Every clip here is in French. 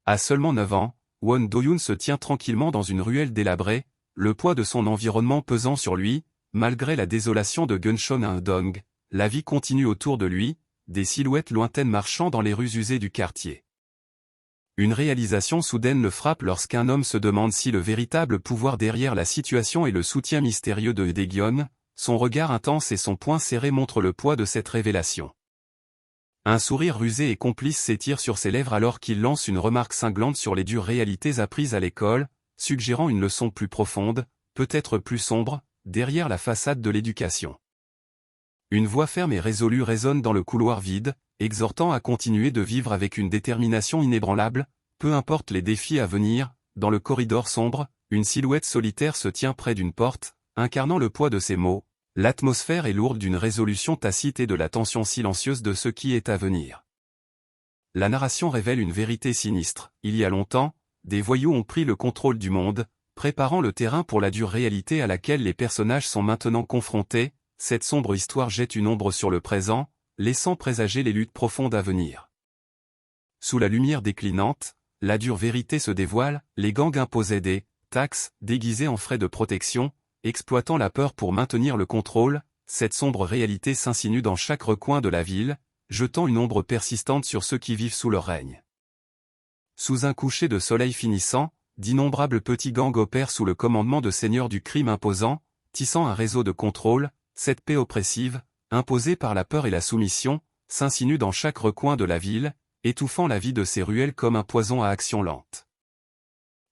À seulement 9 ans, Won Do-yoon se tient tranquillement dans une ruelle délabrée, le poids de son environnement pesant sur lui, malgré la désolation de Guncheon-dong, la vie continue autour de lui, des silhouettes lointaines marchant dans les rues usées du quartier. Une réalisation soudaine le frappe lorsqu'un homme se demande si le véritable pouvoir derrière la situation est le soutien mystérieux de Dae-gyeon. Son regard intense et son poing serré montrent le poids de cette révélation. Un sourire rusé et complice s'étire sur ses lèvres alors qu'il lance une remarque cinglante sur les dures réalités apprises à l'école, suggérant une leçon plus profonde, peut-être plus sombre, derrière la façade de l'éducation. Une voix ferme et résolue résonne dans le couloir vide, exhortant à continuer de vivre avec une détermination inébranlable, peu importe les défis à venir. Dans le corridor sombre, une silhouette solitaire se tient près d'une porte, incarnant le poids de ces mots. L'atmosphère est lourde d'une résolution tacite et de la tension silencieuse de ce qui est à venir. La narration révèle une vérité sinistre. Il y a longtemps, des voyous ont pris le contrôle du monde, préparant le terrain pour la dure réalité à laquelle les personnages sont maintenant confrontés. Cette sombre histoire jette une ombre sur le présent, laissant présager les luttes profondes à venir. Sous la lumière déclinante, la dure vérité se dévoile. Les gangs imposaient des taxes déguisées en frais de protection, exploitant la peur pour maintenir le contrôle. Cette sombre réalité s'insinue dans chaque recoin de la ville, jetant une ombre persistante sur ceux qui vivent sous leur règne. Sous un coucher de soleil finissant, d'innombrables petits gangs opèrent sous le commandement de seigneurs du crime imposant, tissant un réseau de contrôle. Cette paix oppressive, imposée par la peur et la soumission, s'insinue dans chaque recoin de la ville, étouffant la vie de ces ruelles comme un poison à action lente.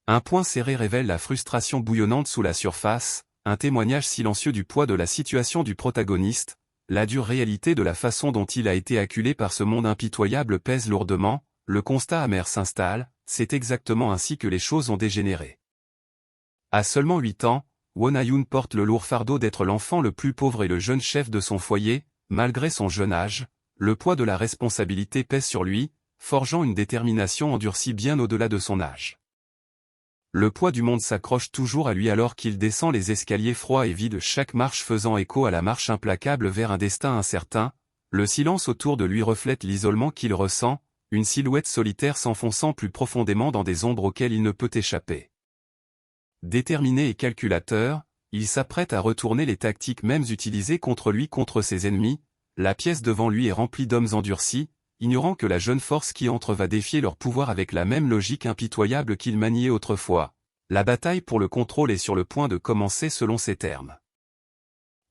Un poing serré révèle la frustration bouillonnante sous la surface, un témoignage silencieux du poids de la situation du protagoniste. La dure réalité de la façon dont il a été acculé par ce monde impitoyable pèse lourdement. Le constat amer s'installe, c'est exactement ainsi que les choses ont dégénéré. À seulement 8 ans, Won Do-yoon porte le lourd fardeau d'être l'enfant le plus pauvre et le jeune chef de son foyer. Malgré son jeune âge, le poids de la responsabilité pèse sur lui, forgeant une détermination endurcie bien au-delà de son âge. Le poids du monde s'accroche toujours à lui alors qu'il descend les escaliers froids et vides, chaque marche faisant écho à la marche implacable vers un destin incertain. Le silence autour de lui reflète l'isolement qu'il ressent, une silhouette solitaire s'enfonçant plus profondément dans des ombres auxquelles il ne peut échapper. Déterminé et calculateur, il s'apprête à retourner les tactiques mêmes utilisées contre lui contre ses ennemis. La pièce devant lui est remplie d'hommes endurcis, ignorant que la jeune force qui entre va défier leur pouvoir avec la même logique impitoyable qu'il maniait autrefois. La bataille pour le contrôle est sur le point de commencer selon ces termes.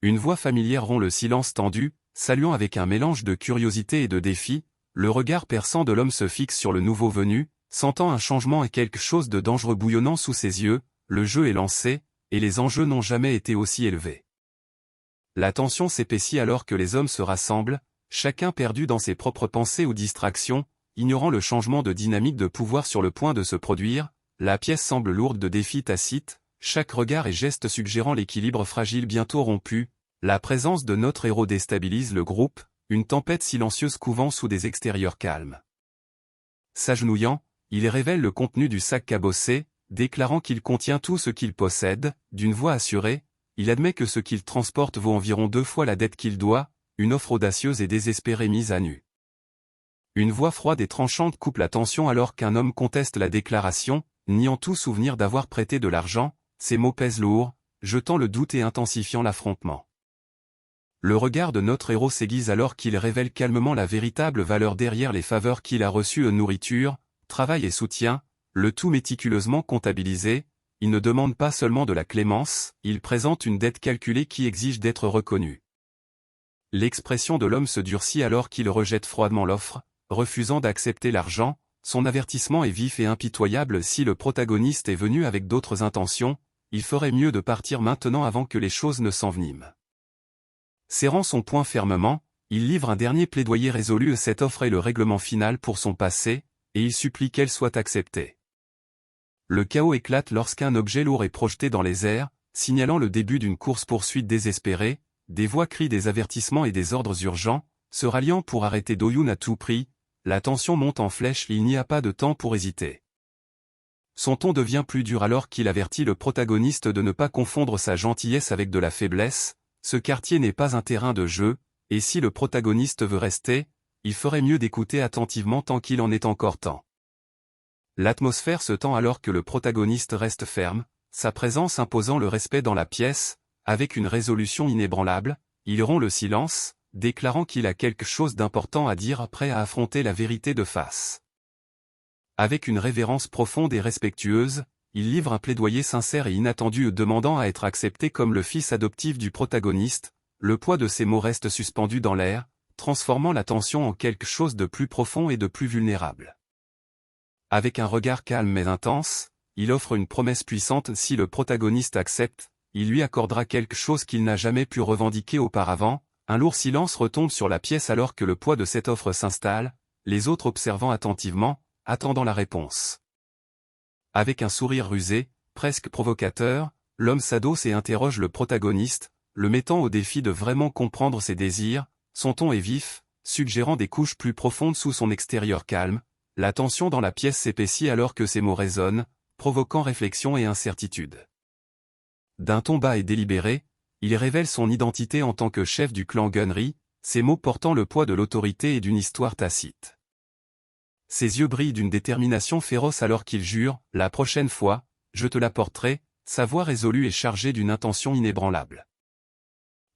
Une voix familière rompt le silence tendu, saluant avec un mélange de curiosité et de défi. Le regard perçant de l'homme se fixe sur le nouveau venu, sentant un changement et quelque chose de dangereux bouillonnant sous ses yeux. Le jeu est lancé, et les enjeux n'ont jamais été aussi élevés. La tension s'épaissit alors que les hommes se rassemblent, chacun perdu dans ses propres pensées ou distractions, ignorant le changement de dynamique de pouvoir sur le point de se produire. La pièce semble lourde de défis tacites, chaque regard et geste suggérant l'équilibre fragile bientôt rompu. La présence de notre héros déstabilise le groupe, une tempête silencieuse couvant sous des extérieurs calmes. S'agenouillant, il révèle le contenu du sac cabossé, déclarant qu'il contient tout ce qu'il possède. D'une voix assurée, il admet que ce qu'il transporte vaut environ 2 fois la dette qu'il doit, une offre audacieuse et désespérée mise à nu. Une voix froide et tranchante coupe la tension alors qu'un homme conteste la déclaration, niant tout souvenir d'avoir prêté de l'argent. Ces mots pèsent lourd, jetant le doute et intensifiant l'affrontement. Le regard de notre héros s'aiguise alors qu'il révèle calmement la véritable valeur derrière les faveurs qu'il a reçues: nourriture, travail et soutien, le tout méticuleusement comptabilisé. Il ne demande pas seulement de la clémence, il présente une dette calculée qui exige d'être reconnue. L'expression de l'homme se durcit alors qu'il rejette froidement l'offre, refusant d'accepter l'argent. Son avertissement est vif et impitoyable: si le protagoniste est venu avec d'autres intentions, il ferait mieux de partir maintenant avant que les choses ne s'enveniment. Serrant son poing fermement, il livre un dernier plaidoyer résolu: cette offre est le règlement final pour son passé, et il supplie qu'elle soit acceptée. Le chaos éclate lorsqu'un objet lourd est projeté dans les airs, signalant le début d'une course-poursuite désespérée. Des voix crient des avertissements et des ordres urgents, se ralliant pour arrêter Do-yoon à tout prix. La tension monte en flèche, il n'y a pas de temps pour hésiter. Son ton devient plus dur alors qu'il avertit le protagoniste de ne pas confondre sa gentillesse avec de la faiblesse. Ce quartier n'est pas un terrain de jeu, et si le protagoniste veut rester, il ferait mieux d'écouter attentivement tant qu'il en est encore temps. L'atmosphère se tend alors que le protagoniste reste ferme, sa présence imposant le respect dans la pièce, avec une résolution inébranlable, il rompt le silence, déclarant qu'il a quelque chose d'important à dire, prêt à affronter la vérité de face. Avec une révérence profonde et respectueuse, il livre un plaidoyer sincère et inattendu demandant à être accepté comme le fils adoptif du protagoniste. Le poids de ces mots reste suspendu dans l'air, transformant la tension en quelque chose de plus profond et de plus vulnérable. Avec un regard calme mais intense, il offre une promesse puissante: si le protagoniste accepte, il lui accordera quelque chose qu'il n'a jamais pu revendiquer auparavant. Un lourd silence retombe sur la pièce alors que le poids de cette offre s'installe, les autres observant attentivement, attendant la réponse. Avec un sourire rusé, presque provocateur, l'homme s'adosse et interroge le protagoniste, le mettant au défi de vraiment comprendre ses désirs. Son ton est vif, suggérant des couches plus profondes sous son extérieur calme. La tension dans la pièce s'épaissit alors que ses mots résonnent, provoquant réflexion et incertitude. D'un ton bas et délibéré, il révèle son identité en tant que chef du clan Gunry, ses mots portant le poids de l'autorité et d'une histoire tacite. Ses yeux brillent d'une détermination féroce alors qu'il jure: « La prochaine fois, je te l'apporterai », sa voix résolue et chargée d'une intention inébranlable.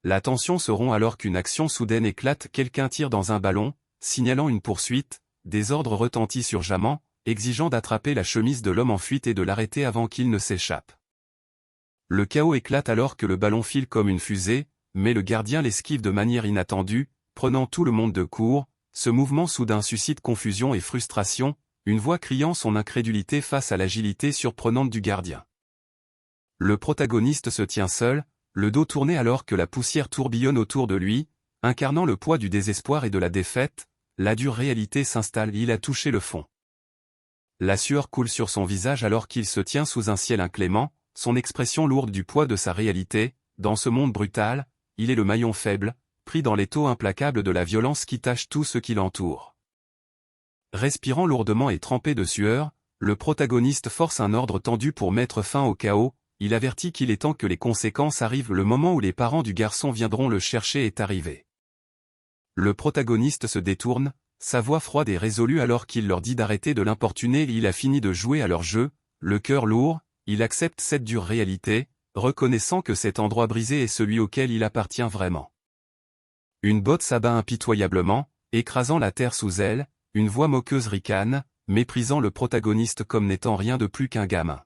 La tension se rompt alors qu'une action soudaine éclate: quelqu'un tire dans un ballon, signalant une poursuite. Des ordres retentissent urgemment, exigeant d'attraper la chemise de l'homme en fuite et de l'arrêter avant qu'il ne s'échappe. Le chaos éclate alors que le ballon file comme une fusée, mais le gardien l'esquive de manière inattendue, prenant tout le monde de court. Ce mouvement soudain suscite confusion et frustration, une voix criant son incrédulité face à l'agilité surprenante du gardien. Le protagoniste se tient seul, le dos tourné alors que la poussière tourbillonne autour de lui, incarnant le poids du désespoir et de la défaite. La dure réalité s'installe: il a touché le fond. La sueur coule sur son visage alors qu'il se tient sous un ciel inclément, son expression lourde du poids de sa réalité. Dans ce monde brutal, il est le maillon faible, pris dans l'étau implacable de la violence qui tâche tout ce qui l'entoure. Respirant lourdement et trempé de sueur, le protagoniste force un ordre tendu pour mettre fin au chaos. Il avertit qu'il est temps que les conséquences arrivent. Le moment où les parents du garçon viendront le chercher est arrivé. Le protagoniste se détourne, sa voix froide et résolue alors qu'il leur dit d'arrêter de l'importuner. Il a fini de jouer à leur jeu, le cœur lourd, il accepte cette dure réalité, reconnaissant que cet endroit brisé est celui auquel il appartient vraiment. Une botte s'abat impitoyablement, écrasant la terre sous elle. Une voix moqueuse ricane, méprisant le protagoniste comme n'étant rien de plus qu'un gamin.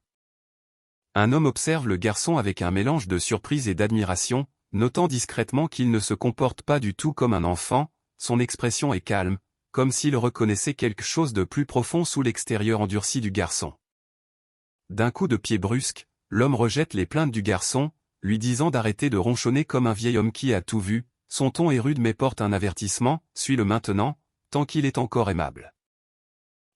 Un homme observe le garçon avec un mélange de surprise et d'admiration, notant discrètement qu'il ne se comporte pas du tout comme un enfant. Son expression est calme, comme s'il reconnaissait quelque chose de plus profond sous l'extérieur endurci du garçon. D'un coup de pied brusque, l'homme rejette les plaintes du garçon, lui disant d'arrêter de ronchonner comme un vieil homme qui a tout vu. Son ton est rude mais porte un avertissement: suis-le maintenant, tant qu'il est encore aimable.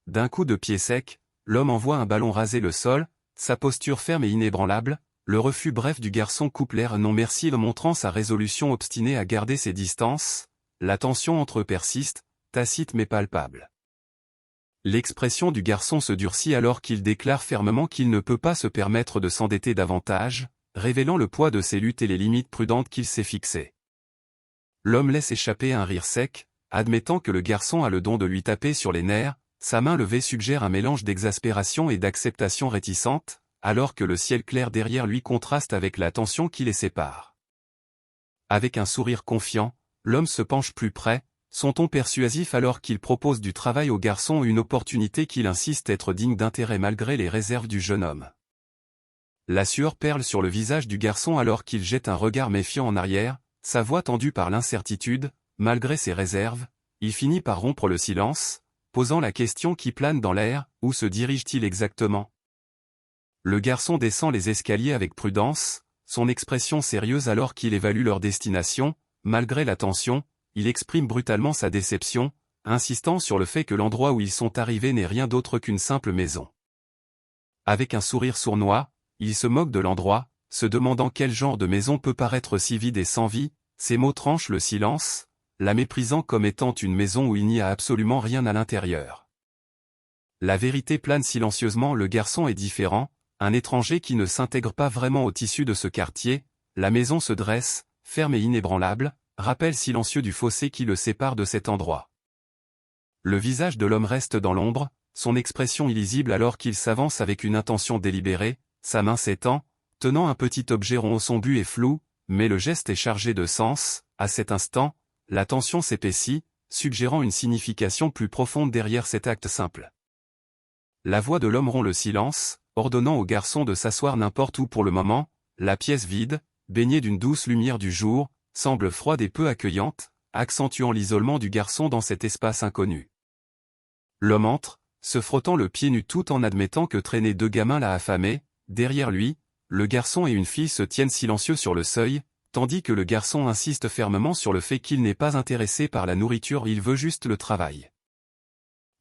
D'un coup de pied sec, l'homme envoie un ballon raser le sol, sa posture ferme et inébranlable. Le refus bref du garçon coupe l'air: non merci, le montrant sa résolution obstinée à garder ses distances. La tension entre eux persiste, tacite mais palpable. L'expression du garçon se durcit alors qu'il déclare fermement qu'il ne peut pas se permettre de s'endetter davantage, révélant le poids de ses luttes et les limites prudentes qu'il s'est fixées. L'homme laisse échapper un rire sec, admettant que le garçon a le don de lui taper sur les nerfs. Sa main levée suggère un mélange d'exaspération et d'acceptation réticente, alors que le ciel clair derrière lui contraste avec la tension qui les sépare. Avec un sourire confiant, l'homme se penche plus près, son ton persuasif alors qu'il propose du travail au garçon, une opportunité qu'il insiste être digne d'intérêt malgré les réserves du jeune homme. La sueur perle sur le visage du garçon alors qu'il jette un regard méfiant en arrière, sa voix tendue par l'incertitude. Malgré ses réserves, il finit par rompre le silence, posant la question qui plane dans l'air: où se dirige-t-il exactement? Le garçon descend les escaliers avec prudence, son expression sérieuse alors qu'il évalue leur destination. Malgré la tension, il exprime brutalement sa déception, insistant sur le fait que l'endroit où ils sont arrivés n'est rien d'autre qu'une simple maison. Avec un sourire sournois, il se moque de l'endroit, se demandant quel genre de maison peut paraître si vide et sans vie. Ses mots tranchent le silence, la méprisant comme étant une maison où il n'y a absolument rien à l'intérieur. La vérité plane silencieusement: le garçon est différent, un étranger qui ne s'intègre pas vraiment au tissu de ce quartier. La maison se dresse, ferme et inébranlable, rappel silencieux du fossé qui le sépare de cet endroit. Le visage de l'homme reste dans l'ombre, son expression illisible alors qu'il s'avance avec une intention délibérée, sa main s'étend, tenant un petit objet rond. Son but est flou, mais le geste est chargé de sens. À cet instant, la tension s'épaissit, suggérant une signification plus profonde derrière cet acte simple. La voix de l'homme rompt le silence, ordonnant au garçon de s'asseoir n'importe où pour le moment. La pièce vide, baignée d'une douce lumière du jour, semble froide et peu accueillante, accentuant l'isolement du garçon dans cet espace inconnu. L'homme entre, se frottant le pied nu tout en admettant que traîner deux gamins l'a affamé. Derrière lui, le garçon et une fille se tiennent silencieux sur le seuil, tandis que le garçon insiste fermement sur le fait qu'il n'est pas intéressé par la nourriture, il veut juste le travail.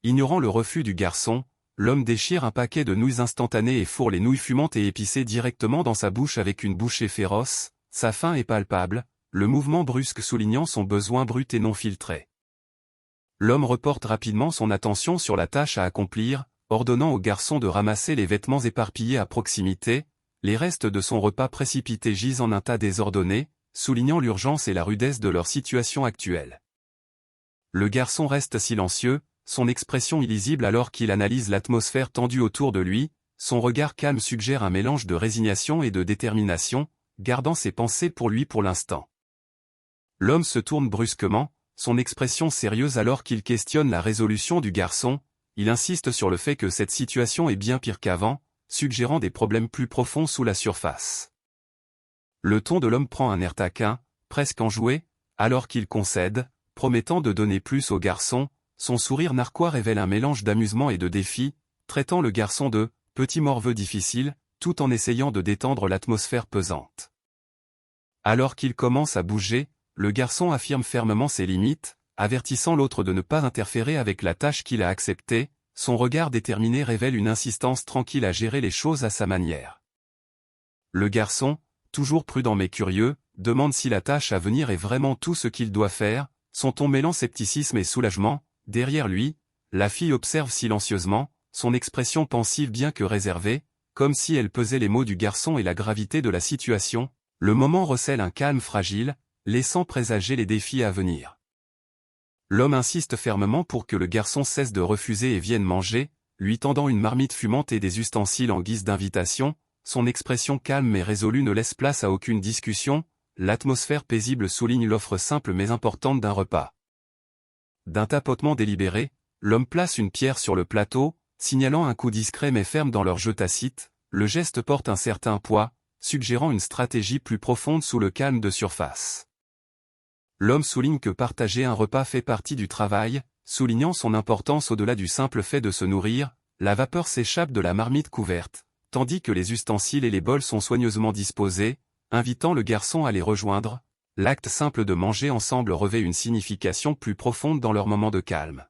Ignorant le refus du garçon, l'homme déchire un paquet de nouilles instantanées et fourre les nouilles fumantes et épicées directement dans sa bouche avec une bouchée féroce. Sa faim est palpable, le mouvement brusque soulignant son besoin brut et non filtré. L'homme reporte rapidement son attention sur la tâche à accomplir, ordonnant au garçon de ramasser les vêtements éparpillés à proximité. Les restes de son repas précipité gisent en un tas désordonné, soulignant l'urgence et la rudesse de leur situation actuelle. Le garçon reste silencieux, son expression illisible alors qu'il analyse l'atmosphère tendue autour de lui. Son regard calme suggère un mélange de résignation et de détermination, gardant ses pensées pour lui pour l'instant. L'homme se tourne brusquement, son expression sérieuse alors qu'il questionne la résolution du garçon. Il insiste sur le fait que cette situation est bien pire qu'avant, suggérant des problèmes plus profonds sous la surface. Le ton de l'homme prend un air taquin, presque enjoué, alors qu'il concède, promettant de donner plus au garçon. Son sourire narquois révèle un mélange d'amusement et de défi, traitant le garçon de « petit morveux difficile », tout en essayant de détendre l'atmosphère pesante. Alors qu'il commence à bouger, le garçon affirme fermement ses limites, avertissant l'autre de ne pas interférer avec la tâche qu'il a acceptée. Son regard déterminé révèle une insistance tranquille à gérer les choses à sa manière. Le garçon, toujours prudent mais curieux, demande si la tâche à venir est vraiment tout ce qu'il doit faire. Son ton mêlant scepticisme et soulagement. Derrière lui, la fille observe silencieusement, son expression pensive bien que réservée, comme si elle pesait les mots du garçon et la gravité de la situation. Le moment recèle un calme fragile, laissant présager les défis à venir. L'homme insiste fermement pour que le garçon cesse de refuser et vienne manger, lui tendant une marmite fumante et des ustensiles en guise d'invitation. Son expression calme mais résolue ne laisse place à aucune discussion. L'atmosphère paisible souligne l'offre simple mais importante d'un repas. D'un tapotement délibéré, l'homme place une pierre sur le plateau, signalant un coup discret mais ferme dans leur jeu tacite. Le geste porte un certain poids, suggérant une stratégie plus profonde sous le calme de surface. L'homme souligne que partager un repas fait partie du travail, soulignant son importance au-delà du simple fait de se nourrir. La vapeur s'échappe de la marmite couverte, tandis que les ustensiles et les bols sont soigneusement disposés, invitant le garçon à les rejoindre. L'acte simple de manger ensemble revêt une signification plus profonde dans leur moment de calme.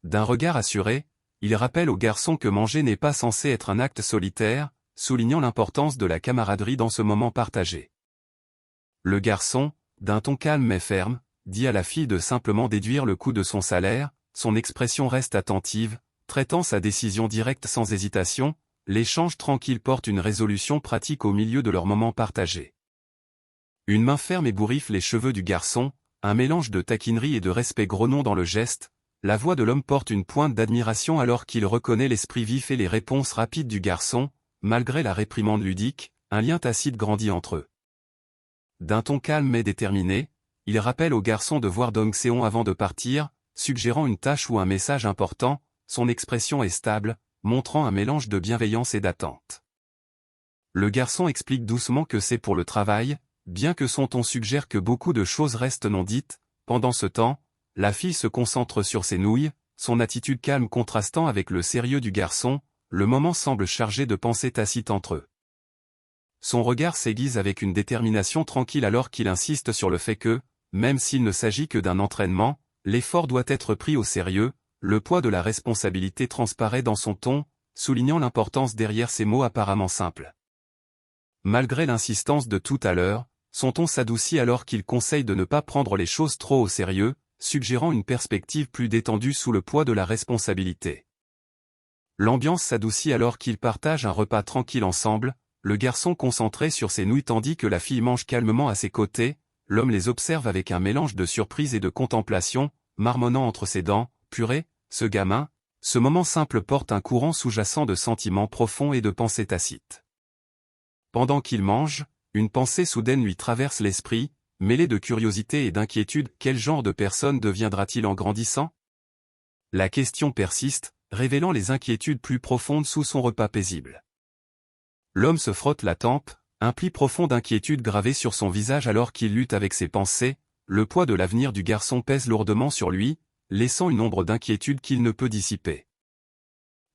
D'un regard assuré, il rappelle au garçon que manger n'est pas censé être un acte solitaire, soulignant l'importance de la camaraderie dans ce moment partagé. Le garçon, d'un ton calme mais ferme, dit à la fille de simplement déduire le coût de son salaire. Son expression reste attentive, traitant sa décision directe sans hésitation. L'échange tranquille porte une résolution pratique au milieu de leur moment partagé. Une main ferme ébouriffe les cheveux du garçon, un mélange de taquinerie et de respect grognon dans le geste. La voix de l'homme porte une pointe d'admiration alors qu'il reconnaît l'esprit vif et les réponses rapides du garçon. Malgré la réprimande ludique, un lien tacite grandit entre eux. D'un ton calme mais déterminé, il rappelle au garçon de voir Dong Seon avant de partir, suggérant une tâche ou un message important. Son expression est stable, montrant un mélange de bienveillance et d'attente. Le garçon explique doucement que c'est pour le travail, bien que son ton suggère que beaucoup de choses restent non dites. Pendant ce temps, la fille se concentre sur ses nouilles, son attitude calme contrastant avec le sérieux du garçon. Le moment semble chargé de pensées tacites entre eux. Son regard s'aiguise avec une détermination tranquille alors qu'il insiste sur le fait que, même s'il ne s'agit que d'un entraînement, l'effort doit être pris au sérieux. Le poids de la responsabilité transparaît dans son ton, soulignant l'importance derrière ces mots apparemment simples. Malgré l'insistance de tout à l'heure, son ton s'adoucit alors qu'il conseille de ne pas prendre les choses trop au sérieux, suggérant une perspective plus détendue sous le poids de la responsabilité. L'ambiance s'adoucit alors qu'ils partagent un repas tranquille ensemble, le garçon concentré sur ses nouilles tandis que la fille mange calmement à ses côtés. L'homme les observe avec un mélange de surprise et de contemplation, marmonnant entre ses dents. « Purée, ce gamin, Ce moment simple porte un courant sous-jacent de sentiments profonds et de pensées tacites. Pendant qu'il mange, une pensée soudaine lui traverse l'esprit, mêlée de curiosité et d'inquiétude. Quel genre de personne deviendra-t-il en grandissant? La question persiste, révélant les inquiétudes plus profondes sous son repas paisible. L'homme se frotte la tempe, un pli profond d'inquiétude gravé sur son visage alors qu'il lutte avec ses pensées. Le poids de l'avenir du garçon pèse lourdement sur lui, laissant une ombre d'inquiétude qu'il ne peut dissiper.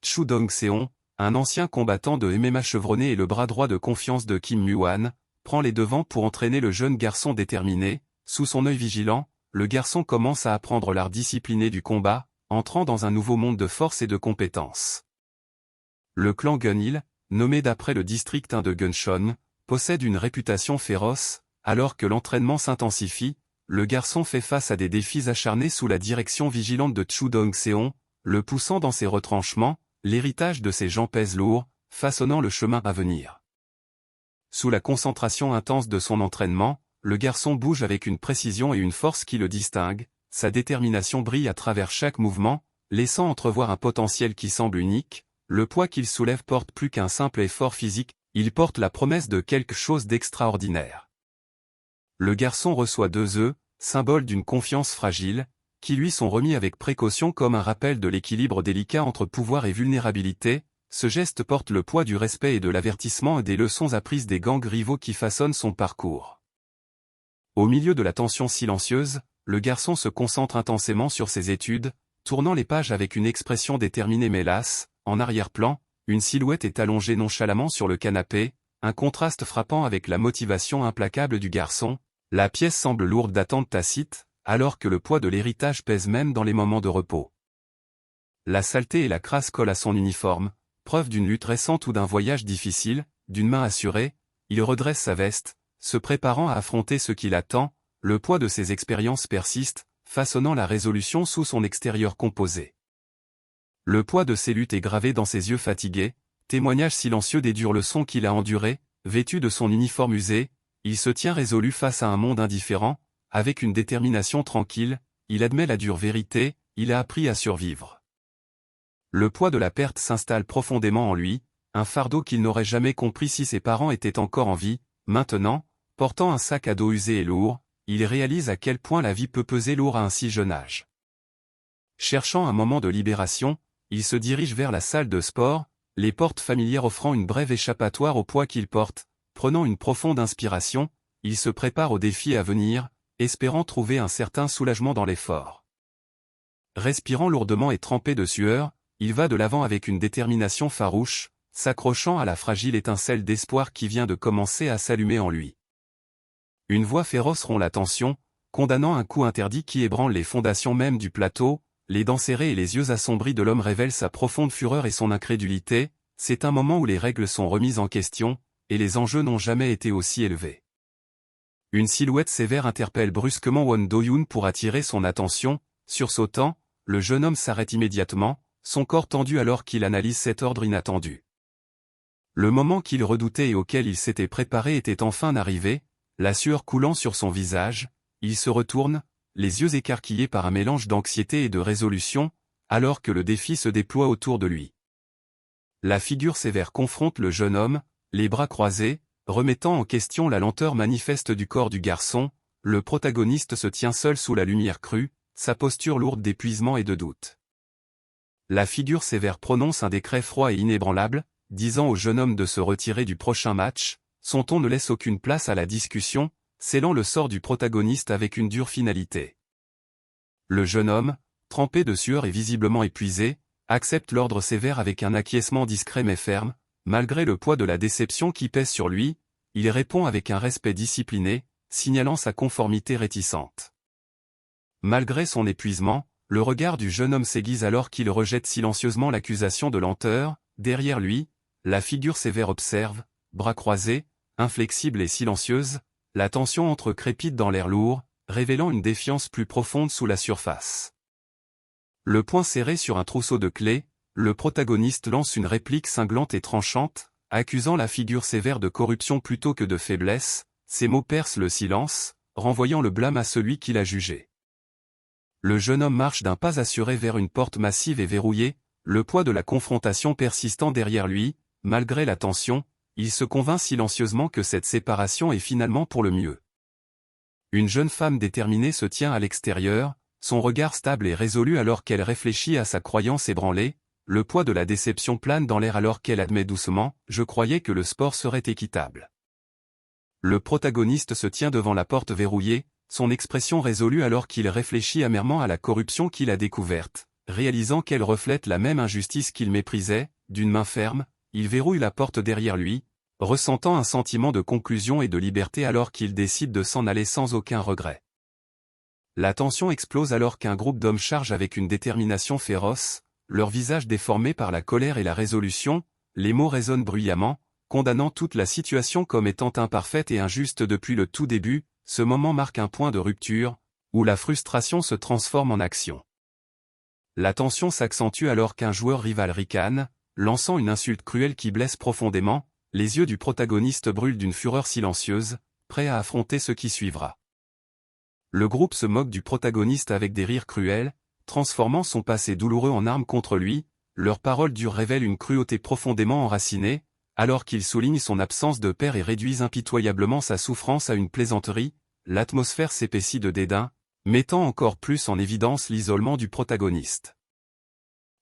Chu Dong-seon, un ancien combattant de MMA chevronné et le bras droit de confiance de Kim Mu-wan, prend les devants pour entraîner le jeune garçon déterminé. Sous son œil vigilant, le garçon commence à apprendre l'art discipliné du combat, entrant dans un nouveau monde de force et de compétences. Le clan Gunil, nommé d'après le district 1 de Guncheon, possède une réputation féroce. Alors que l'entraînement s'intensifie, le garçon fait face à des défis acharnés sous la direction vigilante de Chu Dong-seon, le poussant dans ses retranchements. L'héritage de ces gens pèse lourd, façonnant le chemin à venir. Sous la concentration intense de son entraînement, le garçon bouge avec une précision et une force qui le distinguent. Sa détermination brille à travers chaque mouvement, laissant entrevoir un potentiel qui semble unique. Le poids qu'il soulève porte plus qu'un simple effort physique, il porte la promesse de quelque chose d'extraordinaire. Le garçon reçoit 2 œufs, symbole d'une confiance fragile, qui lui sont remis avec précaution comme un rappel de l'équilibre délicat entre pouvoir et vulnérabilité. Ce geste porte le poids du respect et de l'avertissement et des leçons apprises des gangs rivaux qui façonnent son parcours. Au milieu de la tension silencieuse, le garçon se concentre intensément sur ses études, tournant les pages avec une expression déterminée mais lasse. En arrière-plan, une silhouette est allongée nonchalamment sur le canapé, un contraste frappant avec la motivation implacable du garçon. La pièce semble lourde d'attentes tacites, alors que le poids de l'héritage pèse même dans les moments de repos. La saleté et la crasse collent à son uniforme, preuve d'une lutte récente ou d'un voyage difficile. D'une main assurée, il redresse sa veste, se préparant à affronter ce qui l'attend. Le poids de ses expériences persiste, façonnant la résolution sous son extérieur composé. Le poids de ses luttes est gravé dans ses yeux fatigués, témoignage silencieux des dures leçons qu'il a endurées. Vêtu de son uniforme usé, il se tient résolu face à un monde indifférent. Avec une détermination tranquille, il admet la dure vérité, il a appris à survivre. Le poids de la perte s'installe profondément en lui, un fardeau qu'il n'aurait jamais compris si ses parents étaient encore en vie. Maintenant, portant un sac à dos usé et lourd, il réalise à quel point la vie peut peser lourd à un si jeune âge. Cherchant un moment de libération, il se dirige vers la salle de sport, les portes familières offrant une brève échappatoire au poids qu'il porte. Prenant une profonde inspiration, il se prépare aux défis à venir, espérant trouver un certain soulagement dans l'effort. Respirant lourdement et trempé de sueur, il va de l'avant avec une détermination farouche, s'accrochant à la fragile étincelle d'espoir qui vient de commencer à s'allumer en lui. Une voix féroce rompt la tension, condamnant un coup interdit qui ébranle les fondations mêmes du plateau. Les dents serrées et les yeux assombris de l'homme révèlent sa profonde fureur et son incrédulité. C'est un moment où les règles sont remises en question, et les enjeux n'ont jamais été aussi élevés. Une silhouette sévère interpelle brusquement Won Do-yoon pour attirer son attention. Sursautant, le jeune homme s'arrête immédiatement, son corps tendu alors qu'il analyse cet ordre inattendu. Le moment qu'il redoutait et auquel il s'était préparé était enfin arrivé, la sueur coulant sur son visage. Il se retourne, les yeux écarquillés par un mélange d'anxiété et de résolution, alors que le défi se déploie autour de lui. La figure sévère confronte le jeune homme, les bras croisés, remettant en question la lenteur manifeste du corps du garçon. Le protagoniste se tient seul sous la lumière crue, sa posture lourde d'épuisement et de doute. La figure sévère prononce un décret froid et inébranlable, disant au jeune homme de se retirer du prochain match. Son ton ne laisse aucune place à la discussion, scellant le sort du protagoniste avec une dure finalité. Le jeune homme, trempé de sueur et visiblement épuisé, accepte l'ordre sévère avec un acquiescement discret mais ferme. Malgré le poids de la déception qui pèse sur lui, il répond avec un respect discipliné, signalant sa conformité réticente. Malgré son épuisement, le regard du jeune homme s'aiguise alors qu'il rejette silencieusement l'accusation de lenteur. Derrière lui, la figure sévère observe, bras croisés, inflexible et silencieuse. La tension entre crépite dans l'air lourd, révélant une défiance plus profonde sous la surface. Le poing serré sur un trousseau de clés, le protagoniste lance une réplique cinglante et tranchante, accusant la figure sévère de corruption plutôt que de faiblesse. Ces mots percent le silence, renvoyant le blâme à celui qui l'a jugé. Le jeune homme marche d'un pas assuré vers une porte massive et verrouillée, le poids de la confrontation persistant derrière lui, malgré la tension, il se convainc silencieusement que cette séparation est finalement pour le mieux. Une jeune femme déterminée se tient à l'extérieur, son regard stable et résolu alors qu'elle réfléchit à sa croyance ébranlée, le poids de la déception plane dans l'air alors qu'elle admet doucement « Je croyais que le sport serait équitable ». Le protagoniste se tient devant la porte verrouillée, son expression résolue alors qu'il réfléchit amèrement à la corruption qu'il a découverte, réalisant qu'elle reflète la même injustice qu'il méprisait, d'une main ferme, il verrouille la porte derrière lui, ressentant un sentiment de conclusion et de liberté alors qu'il décide de s'en aller sans aucun regret. La tension explose alors qu'un groupe d'hommes charge avec une détermination féroce, leur visage déformé par la colère et la résolution, les mots résonnent bruyamment, condamnant toute la situation comme étant imparfaite et injuste depuis le tout début. Ce moment marque un point de rupture, où la frustration se transforme en action. La tension s'accentue alors qu'un joueur rival ricane, lançant une insulte cruelle qui blesse profondément, les yeux du protagoniste brûlent d'une fureur silencieuse, prêt à affronter ce qui suivra. Le groupe se moque du protagoniste avec des rires cruels, transformant son passé douloureux en arme contre lui, leurs paroles dures révèlent une cruauté profondément enracinée, alors qu'ils soulignent son absence de père et réduisent impitoyablement sa souffrance à une plaisanterie, l'atmosphère s'épaissit de dédain, mettant encore plus en évidence l'isolement du protagoniste.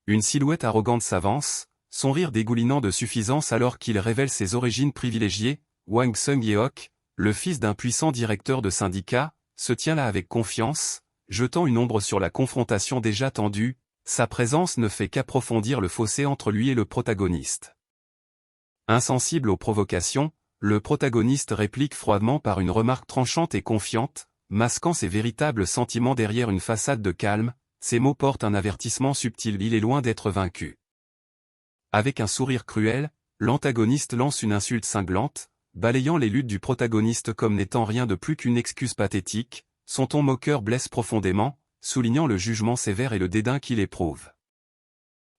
Une silhouette arrogante s'avance, son rire dégoulinant de suffisance alors qu'il révèle ses origines privilégiées, Wang Sung-yeok, le fils d'un puissant directeur de syndicat, se tient là avec confiance, jetant une ombre sur la confrontation déjà tendue, sa présence ne fait qu'approfondir le fossé entre lui et le protagoniste. Insensible aux provocations, le protagoniste réplique froidement par une remarque tranchante et confiante, masquant ses véritables sentiments derrière une façade de calme, ses mots portent un avertissement subtil, il est loin d'être vaincu. Avec un sourire cruel, l'antagoniste lance une insulte cinglante, balayant les luttes du protagoniste comme n'étant rien de plus qu'une excuse pathétique, son ton moqueur blesse profondément, soulignant le jugement sévère et le dédain qu'il éprouve.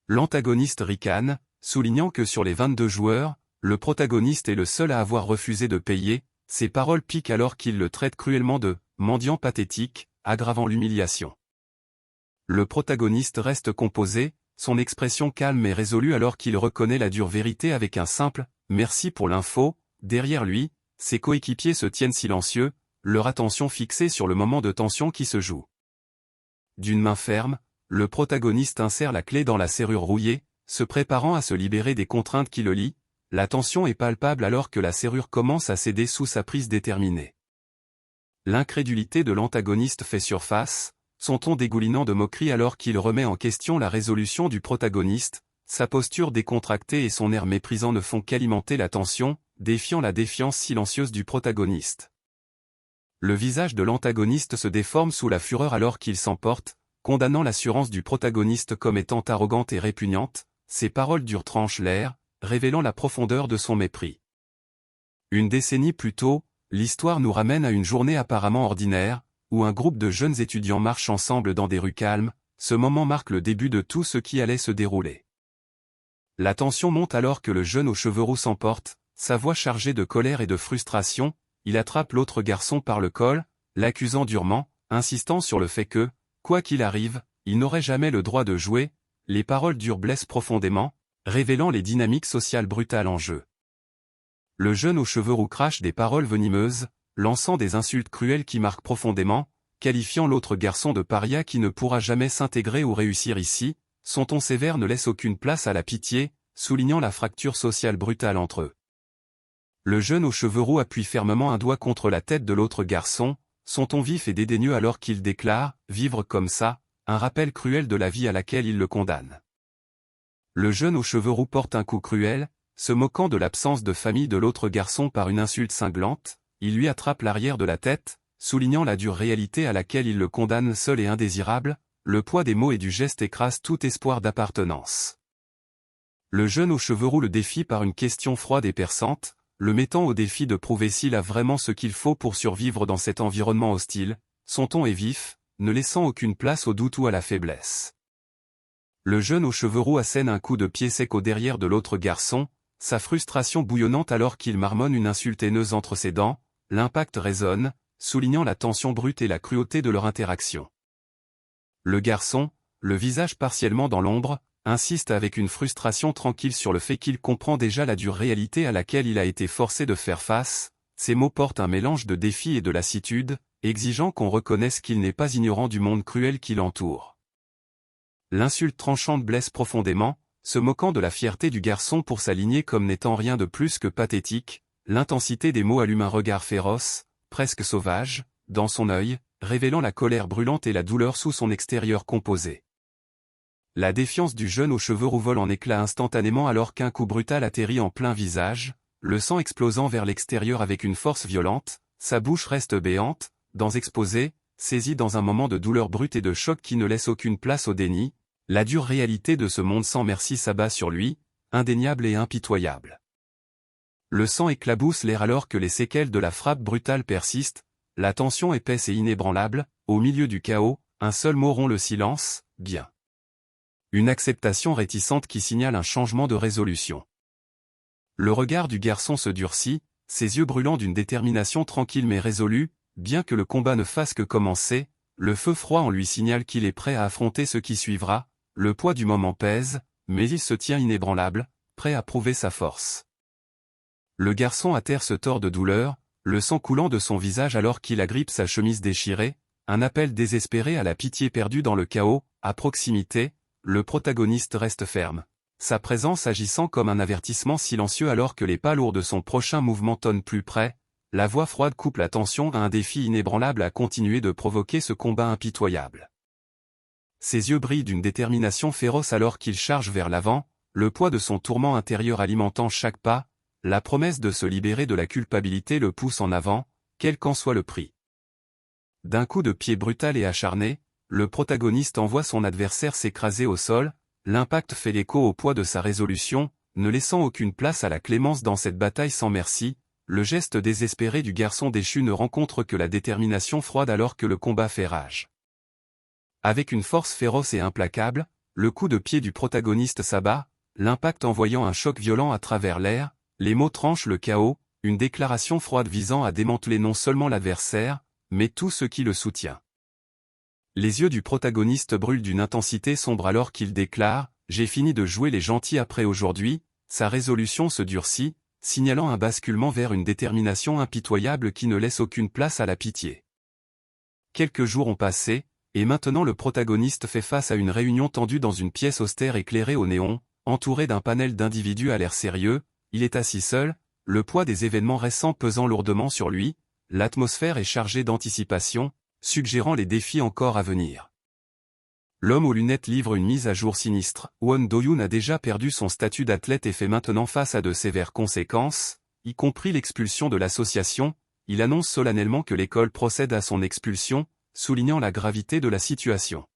L'antagoniste ricane, soulignant que sur les 22 joueurs, le protagoniste est le seul à avoir refusé de payer, ses paroles piquent alors qu'il le traite cruellement de « mendiant pathétique », aggravant l'humiliation. Le protagoniste reste composé, son expression calme et résolue alors qu'il reconnaît la dure vérité avec un simple « merci pour l'info ». Derrière lui, ses coéquipiers se tiennent silencieux, leur attention fixée sur le moment de tension qui se joue. D'une main ferme, le protagoniste insère la clé dans la serrure rouillée, se préparant à se libérer des contraintes qui le lient, la tension est palpable alors que la serrure commence à céder sous sa prise déterminée. L'incrédulité de l'antagoniste fait surface, son ton dégoulinant de moquerie alors qu'il remet en question la résolution du protagoniste, sa posture décontractée et son air méprisant ne font qu'alimenter la tension, défiant la défiance silencieuse du protagoniste. Le visage de l'antagoniste se déforme sous la fureur alors qu'il s'emporte, condamnant l'assurance du protagoniste comme étant arrogante et répugnante, ses paroles dures tranchent l'air, révélant la profondeur de son mépris. Une décennie plus tôt, l'histoire nous ramène à une journée apparemment ordinaire, où un groupe de jeunes étudiants marchent ensemble dans des rues calmes, ce moment marque le début de tout ce qui allait se dérouler. La tension monte alors que le jeune aux cheveux roux s'emporte, sa voix chargée de colère et de frustration, il attrape l'autre garçon par le col, l'accusant durement, insistant sur le fait que, quoi qu'il arrive, il n'aurait jamais le droit de jouer, les paroles dures blessent profondément, révélant les dynamiques sociales brutales en jeu. Le jeune aux cheveux roux crache des paroles venimeuses, lançant des insultes cruelles qui marquent profondément, qualifiant l'autre garçon de paria qui ne pourra jamais s'intégrer ou réussir ici, son ton sévère ne laisse aucune place à la pitié, soulignant la fracture sociale brutale entre eux. Le jeune aux cheveux roux appuie fermement un doigt contre la tête de l'autre garçon, son ton vif et dédaigneux alors qu'il déclare « vivre comme ça », un rappel cruel de la vie à laquelle il le condamne. Le jeune aux cheveux roux porte un coup cruel, se moquant de l'absence de famille de l'autre garçon par une insulte cinglante, il lui attrape l'arrière de la tête, soulignant la dure réalité à laquelle il le condamne seul et indésirable, le poids des mots et du geste écrase tout espoir d'appartenance. Le jeune aux cheveux roux le défie par une question froide et perçante, le mettant au défi de prouver s'il a vraiment ce qu'il faut pour survivre dans cet environnement hostile, son ton est vif, ne laissant aucune place au doute ou à la faiblesse. Le jeune aux cheveux roux assène un coup de pied sec au derrière de l'autre garçon, sa frustration bouillonnante alors qu'il marmonne une insulte haineuse entre ses dents, l'impact résonne, soulignant la tension brute et la cruauté de leur interaction. Le garçon, le visage partiellement dans l'ombre, insiste avec une frustration tranquille sur le fait qu'il comprend déjà la dure réalité à laquelle il a été forcé de faire face. Ces mots portent un mélange de défi et de lassitude, exigeant qu'on reconnaisse qu'il n'est pas ignorant du monde cruel qui l'entoure. L'insulte tranchante blesse profondément, se moquant de la fierté du garçon pour s'aligner comme n'étant rien de plus que pathétique. L'intensité des mots allume un regard féroce, presque sauvage, dans son œil, révélant la colère brûlante et la douleur sous son extérieur composé. La défiance du jeune aux cheveux roux vole en éclats instantanément alors qu'un coup brutal atterrit en plein visage, le sang explosant vers l'extérieur avec une force violente, sa bouche reste béante, dents exposées, saisie dans un moment de douleur brute et de choc qui ne laisse aucune place au déni. La dure réalité de ce monde sans merci s'abat sur lui, indéniable et impitoyable. Le sang éclabousse l'air alors que les séquelles de la frappe brutale persistent, la tension épaisse et inébranlable, au milieu du chaos, un seul mot rompt le silence, bien. Une acceptation réticente qui signale un changement de résolution. Le regard du garçon se durcit, ses yeux brûlants d'une détermination tranquille mais résolue, bien que le combat ne fasse que commencer, le feu froid en lui signale qu'il est prêt à affronter ce qui suivra. Le poids du moment pèse, mais il se tient inébranlable, prêt à prouver sa force. Le garçon à terre se tord de douleur, le sang coulant de son visage alors qu'il agrippe sa chemise déchirée, un appel désespéré à la pitié perdue dans le chaos. À proximité, le protagoniste reste ferme, sa présence agissant comme un avertissement silencieux alors que les pas lourds de son prochain mouvement tonnent plus près. La voix froide coupe la tension à un défi inébranlable à continuer de provoquer ce combat impitoyable. Ses yeux brillent d'une détermination féroce alors qu'il charge vers l'avant, le poids de son tourment intérieur alimentant chaque pas, la promesse de se libérer de la culpabilité le pousse en avant, quel qu'en soit le prix. D'un coup de pied brutal et acharné, le protagoniste envoie son adversaire s'écraser au sol, l'impact fait l'écho au poids de sa résolution, ne laissant aucune place à la clémence dans cette bataille sans merci. Le geste désespéré du garçon déchu ne rencontre que la détermination froide alors que le combat fait rage. Avec une force féroce et implacable, le coup de pied du protagoniste s'abat, l'impact envoyant un choc violent à travers l'air, les mots tranchent le chaos, une déclaration froide visant à démanteler non seulement l'adversaire, mais tout ce qui le soutient. Les yeux du protagoniste brûlent d'une intensité sombre alors qu'il déclare « J'ai fini de jouer les gentils après aujourd'hui », sa résolution se durcit, signalant un basculement vers une détermination impitoyable qui ne laisse aucune place à la pitié. Quelques jours ont passé, et maintenant le protagoniste fait face à une réunion tendue dans une pièce austère éclairée au néon, entouré d'un panel d'individus à l'air sérieux. Il est assis seul, le poids des événements récents pesant lourdement sur lui, l'atmosphère est chargée d'anticipation, suggérant les défis encore à venir. L'homme aux lunettes livre une mise à jour sinistre. Won Do-yoon a déjà perdu son statut d'athlète et fait maintenant face à de sévères conséquences, y compris l'expulsion de l'association. Il annonce solennellement que l'école procède à son expulsion, soulignant la gravité de la situation.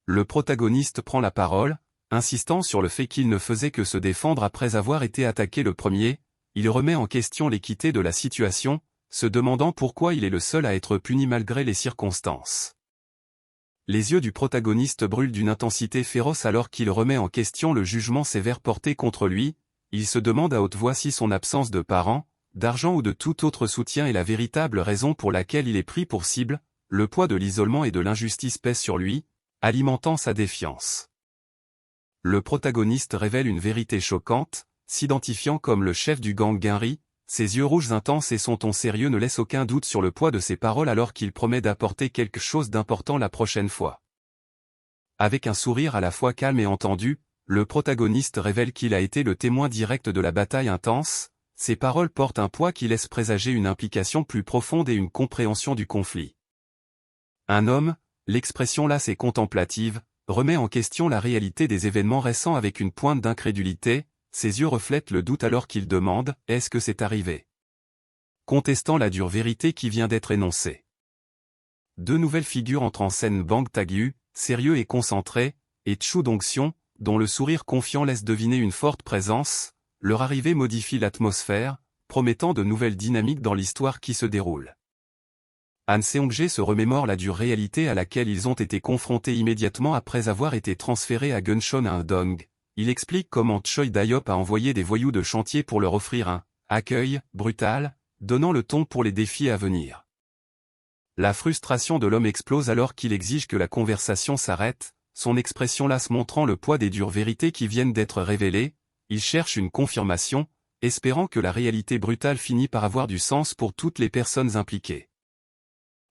Le protagoniste prend la parole, insistant sur le fait qu'il ne faisait que se défendre après avoir été attaqué le premier. Il remet en question l'équité de la situation, se demandant pourquoi il est le seul à être puni malgré les circonstances. Les yeux du protagoniste brûlent d'une intensité féroce alors qu'il remet en question le jugement sévère porté contre lui. Il se demande à haute voix si son absence de parents, d'argent ou de tout autre soutien est la véritable raison pour laquelle il est pris pour cible. Le poids de l'isolement et de l'injustice pèse sur lui, alimentant sa défiance. Le protagoniste révèle une vérité choquante, s'identifiant comme le chef du gang Gunri. Ses yeux rouges intenses et son ton sérieux ne laissent aucun doute sur le poids de ses paroles alors qu'il promet d'apporter quelque chose d'important la prochaine fois. Avec un sourire à la fois calme et entendu, le protagoniste révèle qu'il a été le témoin direct de la bataille intense. Ses paroles portent un poids qui laisse présager une implication plus profonde et une compréhension du conflit. Un homme, l'expression lasse et contemplative, remet en question la réalité des événements récents avec une pointe d'incrédulité. Ses yeux reflètent le doute alors qu'il demande « Est-ce que c'est arrivé ?» contestant la dure vérité qui vient d'être énoncée. Deux nouvelles figures entrent en scène, Bang Taegyu, sérieux et concentré, et Chu Dongseon, dont le sourire confiant laisse deviner une forte présence. Leur arrivée modifie l'atmosphère, promettant de nouvelles dynamiques dans l'histoire qui se déroule. Han Seong-jae se remémore la dure réalité à laquelle ils ont été confrontés immédiatement après avoir été transférés à Guncheon à Indong. Il explique comment Choi Dayop a envoyé des voyous de chantier pour leur offrir un accueil brutal, donnant le ton pour les défis à venir. La frustration de l'homme explose alors qu'il exige que la conversation s'arrête, son expression lasse montrant le poids des dures vérités qui viennent d'être révélées, il cherche une confirmation, espérant que la réalité brutale finit par avoir du sens pour toutes les personnes impliquées.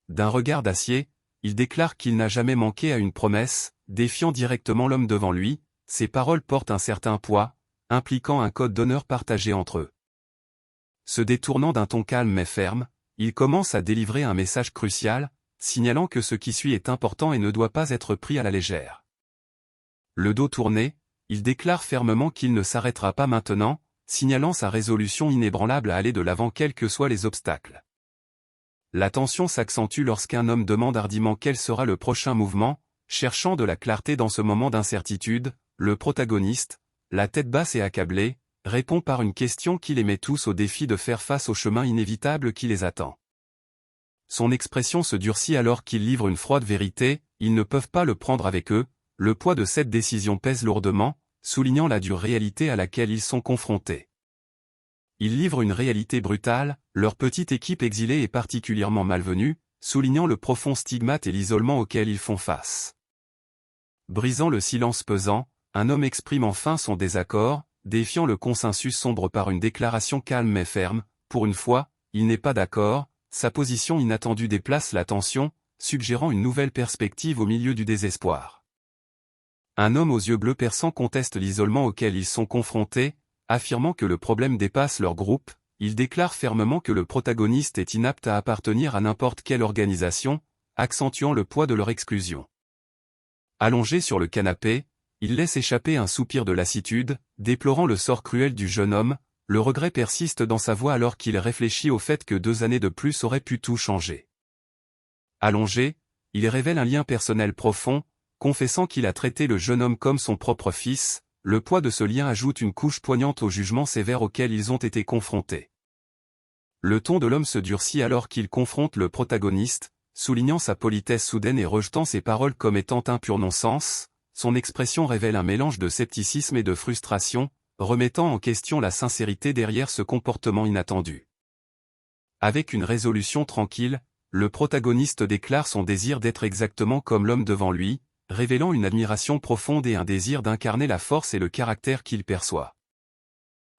D'un regard d'acier, il déclare qu'il n'a jamais manqué à une promesse, défiant directement l'homme devant lui, ses paroles portent un certain poids, impliquant un code d'honneur partagé entre eux. Se détournant d'un ton calme mais ferme, il commence à délivrer un message crucial, signalant que ce qui suit est important et ne doit pas être pris à la légère. Le dos tourné, il déclare fermement qu'il ne s'arrêtera pas maintenant, signalant sa résolution inébranlable à aller de l'avant quels que soient les obstacles. La tension s'accentue lorsqu'un homme demande hardiment quel sera le prochain mouvement, cherchant de la clarté dans ce moment d'incertitude. Le protagoniste, la tête basse et accablé, répond par une question qui les met tous au défi de faire face au chemin inévitable qui les attend. Son expression se durcit alors qu'il livre une froide vérité, ils ne peuvent pas le prendre avec eux, le poids de cette décision pèse lourdement, soulignant la dure réalité à laquelle ils sont confrontés. Ils livrent une réalité brutale, leur petite équipe exilée est particulièrement malvenue, soulignant le profond stigmate et l'isolement auquel ils font face. Brisant le silence pesant, un homme exprime enfin son désaccord, défiant le consensus sombre par une déclaration calme mais ferme. Pour une fois, il n'est pas d'accord, sa position inattendue déplace la tension, suggérant une nouvelle perspective au milieu du désespoir. Un homme aux yeux bleus perçants conteste l'isolement auquel ils sont confrontés, affirmant que le problème dépasse leur groupe. Il déclare fermement que le protagoniste est inapte à appartenir à n'importe quelle organisation, accentuant le poids de leur exclusion. Allongé sur le canapé, il laisse échapper un soupir de lassitude, déplorant le sort cruel du jeune homme. Le regret persiste dans sa voix alors qu'il réfléchit au fait que 2 années de plus auraient pu tout changer. Allongé, il révèle un lien personnel profond, confessant qu'il a traité le jeune homme comme son propre fils. Le poids de ce lien ajoute une couche poignante au jugement sévère auquel ils ont été confrontés. Le ton de l'homme se durcit alors qu'il confronte le protagoniste, soulignant sa politesse soudaine et rejetant ses paroles comme étant un pur non-sens. Son expression révèle un mélange de scepticisme et de frustration, remettant en question la sincérité derrière ce comportement inattendu. Avec une résolution tranquille, le protagoniste déclare son désir d'être exactement comme l'homme devant lui, révélant une admiration profonde et un désir d'incarner la force et le caractère qu'il perçoit.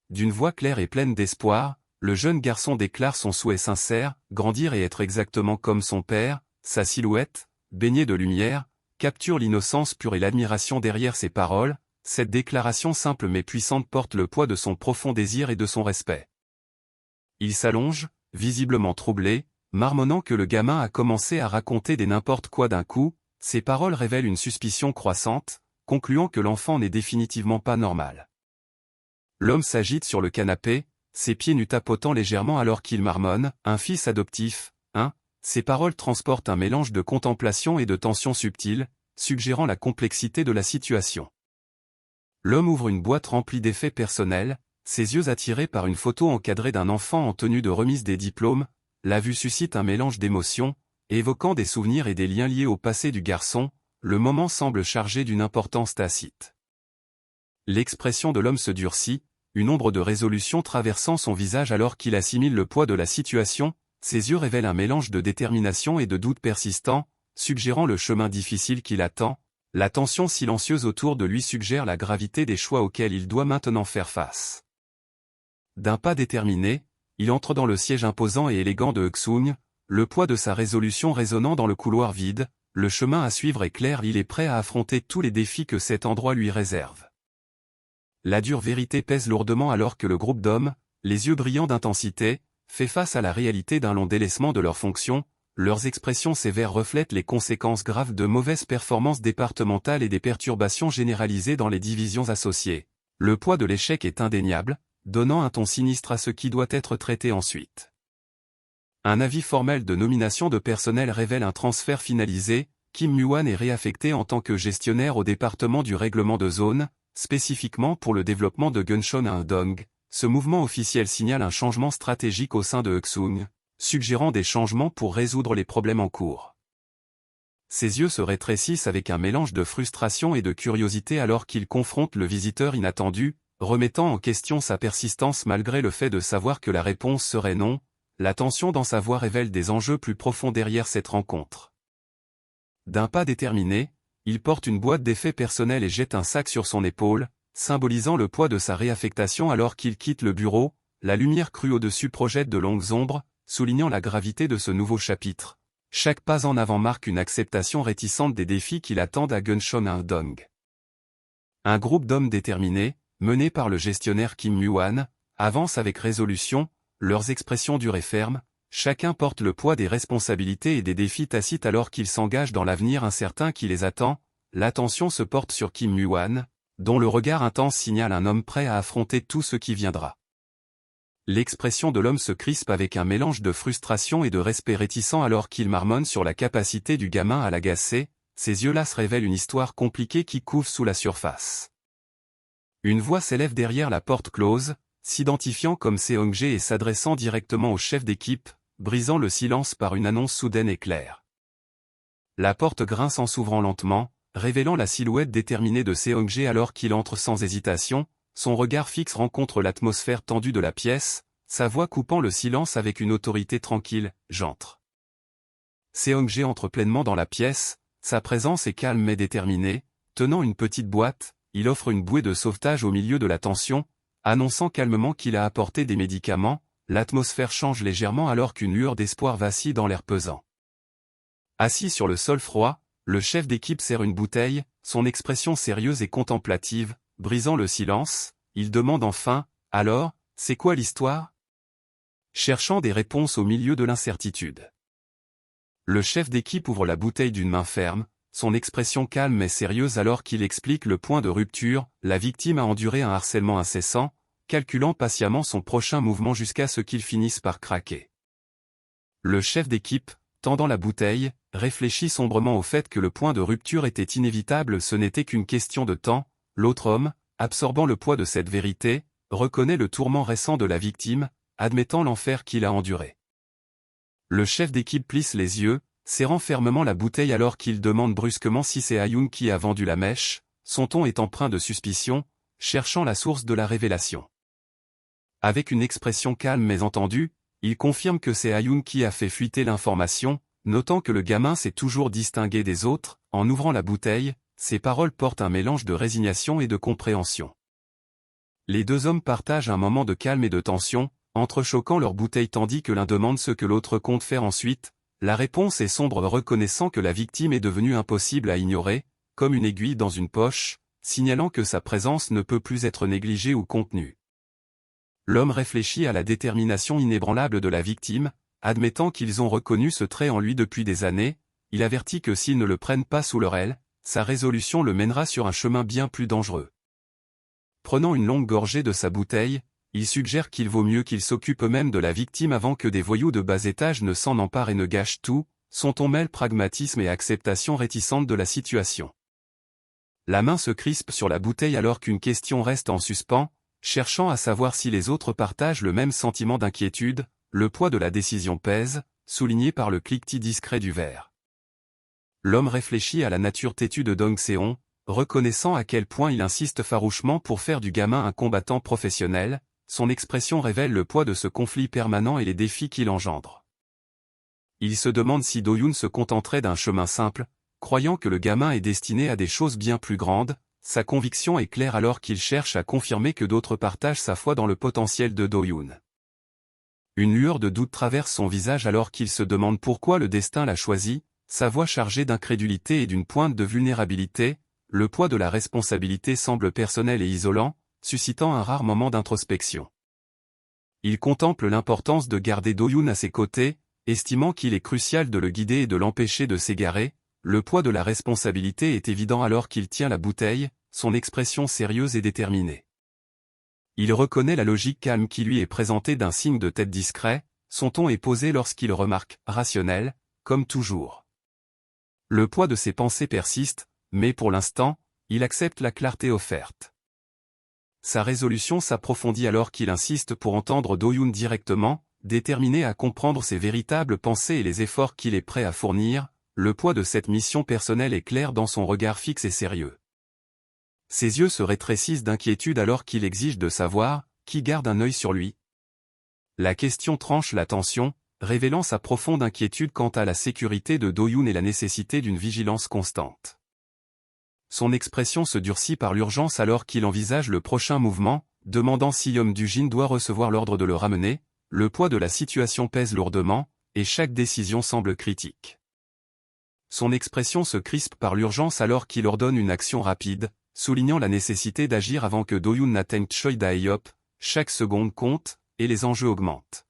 D'une voix claire et pleine d'espoir, le jeune garçon déclare son souhait sincère, grandir et être exactement comme son père. Sa silhouette, baignée de lumière, capture l'innocence pure et l'admiration derrière ses paroles. Cette déclaration simple mais puissante porte le poids de son profond désir et de son respect. Il s'allonge, visiblement troublé, marmonnant que le gamin a commencé à raconter des n'importe quoi d'un coup. Ces paroles révèlent une suspicion croissante, concluant que l'enfant n'est définitivement pas normal. L'homme s'agite sur le canapé, ses pieds nus tapotant légèrement alors qu'il marmonne, « Un fils adoptif, hein ?» Ces paroles transportent un mélange de contemplation et de tension subtile, suggérant la complexité de la situation. L'homme ouvre une boîte remplie d'effets personnels, ses yeux attirés par une photo encadrée d'un enfant en tenue de remise des diplômes. La vue suscite un mélange d'émotions, évoquant des souvenirs et des liens liés au passé du garçon. Le moment semble chargé d'une importance tacite. L'expression de l'homme se durcit, une ombre de résolution traversant son visage alors qu'il assimile le poids de la situation. Ses yeux révèlent un mélange de détermination et de doute persistant, suggérant le chemin difficile qui l'attend. La tension silencieuse autour de lui suggère la gravité des choix auxquels il doit maintenant faire face. D'un pas déterminé, il entre dans le siège imposant et élégant de Xung, le poids de sa résolution résonnant dans le couloir vide. Le chemin à suivre est clair, il est prêt à affronter tous les défis que cet endroit lui réserve. La dure vérité pèse lourdement alors que le groupe d'hommes, les yeux brillants d'intensité, fait face à la réalité d'un long délaissement de leurs fonctions. Leurs expressions sévères reflètent les conséquences graves de mauvaises performances départementales et des perturbations généralisées dans les divisions associées. Le poids de l'échec est indéniable, donnant un ton sinistre à ce qui doit être traité ensuite. Un avis formel de nomination de personnel révèle un transfert finalisé. Kim Muan est réaffecté en tant que gestionnaire au département du règlement de zone, spécifiquement pour le développement de Gunshon à Indong. Ce mouvement officiel signale un changement stratégique au sein de Xung, suggérant des changements pour résoudre les problèmes en cours. Ses yeux se rétrécissent avec un mélange de frustration et de curiosité alors qu'il confronte le visiteur inattendu, remettant en question sa persistance malgré le fait de savoir que la réponse serait non. La tension dans sa voix révèle des enjeux plus profonds derrière cette rencontre. D'un pas déterminé, il porte une boîte d'effets personnels et jette un sac sur son épaule, symbolisant le poids de sa réaffectation alors qu'il quitte le bureau. La lumière crue au-dessus projette de longues ombres, soulignant la gravité de ce nouveau chapitre. Chaque pas en avant marque une acceptation réticente des défis qui l'attendent à Gunshon Indong. Un groupe d'hommes déterminés, mené par le gestionnaire Kim Mu-wan, avance avec résolution, leurs expressions dures et fermes, chacun porte le poids des responsabilités et des défis tacites alors qu'ils s'engagent dans l'avenir incertain qui les attend. L'attention se porte sur Kim Mu-wan, dont le regard intense signale un homme prêt à affronter tout ce qui viendra. L'expression de l'homme se crispe avec un mélange de frustration et de respect réticent alors qu'il marmonne sur la capacité du gamin à l'agacer. Ses yeux lasses révèlent une histoire compliquée qui couve sous la surface. Une voix s'élève derrière la porte close, s'identifiant comme Seong-jae et s'adressant directement au chef d'équipe, brisant le silence par une annonce soudaine et claire. La porte grince en s'ouvrant lentement, révélant la silhouette déterminée de Seong-jae alors qu'il entre sans hésitation. Son regard fixe rencontre l'atmosphère tendue de la pièce, sa voix coupant le silence avec une autorité tranquille. « J'entre. » Seong-jae entre pleinement dans la pièce, sa présence est calme mais déterminée, tenant une petite boîte, il offre une bouée de sauvetage au milieu de la tension, annonçant calmement qu'il a apporté des médicaments. L'atmosphère change légèrement alors qu'une lueur d'espoir vacille dans l'air pesant. Assis sur le sol froid, le chef d'équipe serre une bouteille, son expression sérieuse et contemplative. Brisant le silence, il demande enfin, « Alors, c'est quoi l'histoire ?» cherchant des réponses au milieu de l'incertitude. Le chef d'équipe ouvre la bouteille d'une main ferme, son expression calme mais sérieuse alors qu'il explique le point de rupture. La victime a enduré un harcèlement incessant, calculant patiemment son prochain mouvement jusqu'à ce qu'il finisse par craquer. Le chef d'équipe, tendant la bouteille, réfléchit sombrement au fait que le point de rupture était inévitable, ce n'était qu'une question de temps. L'autre homme, absorbant le poids de cette vérité, reconnaît le tourment récent de la victime, admettant l'enfer qu'il a enduré. Le chef d'équipe plisse les yeux, serrant fermement la bouteille alors qu'il demande brusquement si c'est Ayun qui a vendu la mèche, son ton est empreint de suspicion, cherchant la source de la révélation. Avec une expression calme mais entendue, il confirme que c'est Ayun qui a fait fuiter l'information, notant que le gamin s'est toujours distingué des autres. En ouvrant la bouteille, ses paroles portent un mélange de résignation et de compréhension. Les deux hommes partagent un moment de calme et de tension, entrechoquant leurs bouteilles tandis que l'un demande ce que l'autre compte faire ensuite. La réponse est sombre, reconnaissant que la victime est devenue impossible à ignorer, comme une aiguille dans une poche, signalant que sa présence ne peut plus être négligée ou contenue. L'homme réfléchit à la détermination inébranlable de la victime, admettant qu'ils ont reconnu ce trait en lui depuis des années. Il avertit que s'ils ne le prennent pas sous leur aile, sa résolution le mènera sur un chemin bien plus dangereux. Prenant une longue gorgée de sa bouteille, il suggère qu'il vaut mieux qu'ils s'occupent eux-mêmes de la victime avant que des voyous de bas étage ne s'en emparent et ne gâchent tout. Son ton mêle pragmatisme et acceptation réticente de la situation. La main se crispe sur la bouteille alors qu'une question reste en suspens, cherchant à savoir si les autres partagent le même sentiment d'inquiétude. Le poids de la décision pèse, souligné par le cliquetis discret du verre. L'homme réfléchit à la nature têtue de Dong Seon, reconnaissant à quel point il insiste farouchement pour faire du gamin un combattant professionnel. Son expression révèle le poids de ce conflit permanent et les défis qu'il engendre. Il se demande si Do-yoon se contenterait d'un chemin simple, croyant que le gamin est destiné à des choses bien plus grandes. Sa conviction est claire alors qu'il cherche à confirmer que d'autres partagent sa foi dans le potentiel de Do-yoon. Une lueur de doute traverse son visage alors qu'il se demande pourquoi le destin l'a choisi, sa voix chargée d'incrédulité et d'une pointe de vulnérabilité. Le poids de la responsabilité semble personnel et isolant, suscitant un rare moment d'introspection. Il contemple l'importance de garder Do-yoon à ses côtés, estimant qu'il est crucial de le guider et de l'empêcher de s'égarer. Le poids de la responsabilité est évident alors qu'il tient la bouteille, son expression sérieuse et déterminée. Il reconnaît la logique calme qui lui est présentée d'un signe de tête discret, son ton est posé lorsqu'il remarque, rationnel, comme toujours. Le poids de ses pensées persiste, mais pour l'instant, il accepte la clarté offerte. Sa résolution s'approfondit alors qu'il insiste pour entendre Do-yoon directement, déterminé à comprendre ses véritables pensées et les efforts qu'il est prêt à fournir. Le poids de cette mission personnelle est clair dans son regard fixe et sérieux. Ses yeux se rétrécissent d'inquiétude alors qu'il exige de savoir qui garde un œil sur lui. La question tranche la tension, révélant sa profonde inquiétude quant à la sécurité de Do-yoon et la nécessité d'une vigilance constante. Son expression se durcit par l'urgence alors qu'il envisage le prochain mouvement, demandant si Yom Du-jin doit recevoir l'ordre de le ramener. Le poids de la situation pèse lourdement, et chaque décision semble critique. Son expression se crispe par l'urgence alors qu'il ordonne une action rapide, soulignant la nécessité d'agir avant que Do-yoon n'atteigne Choi Dae-yeop. Chaque seconde compte, et les enjeux augmentent.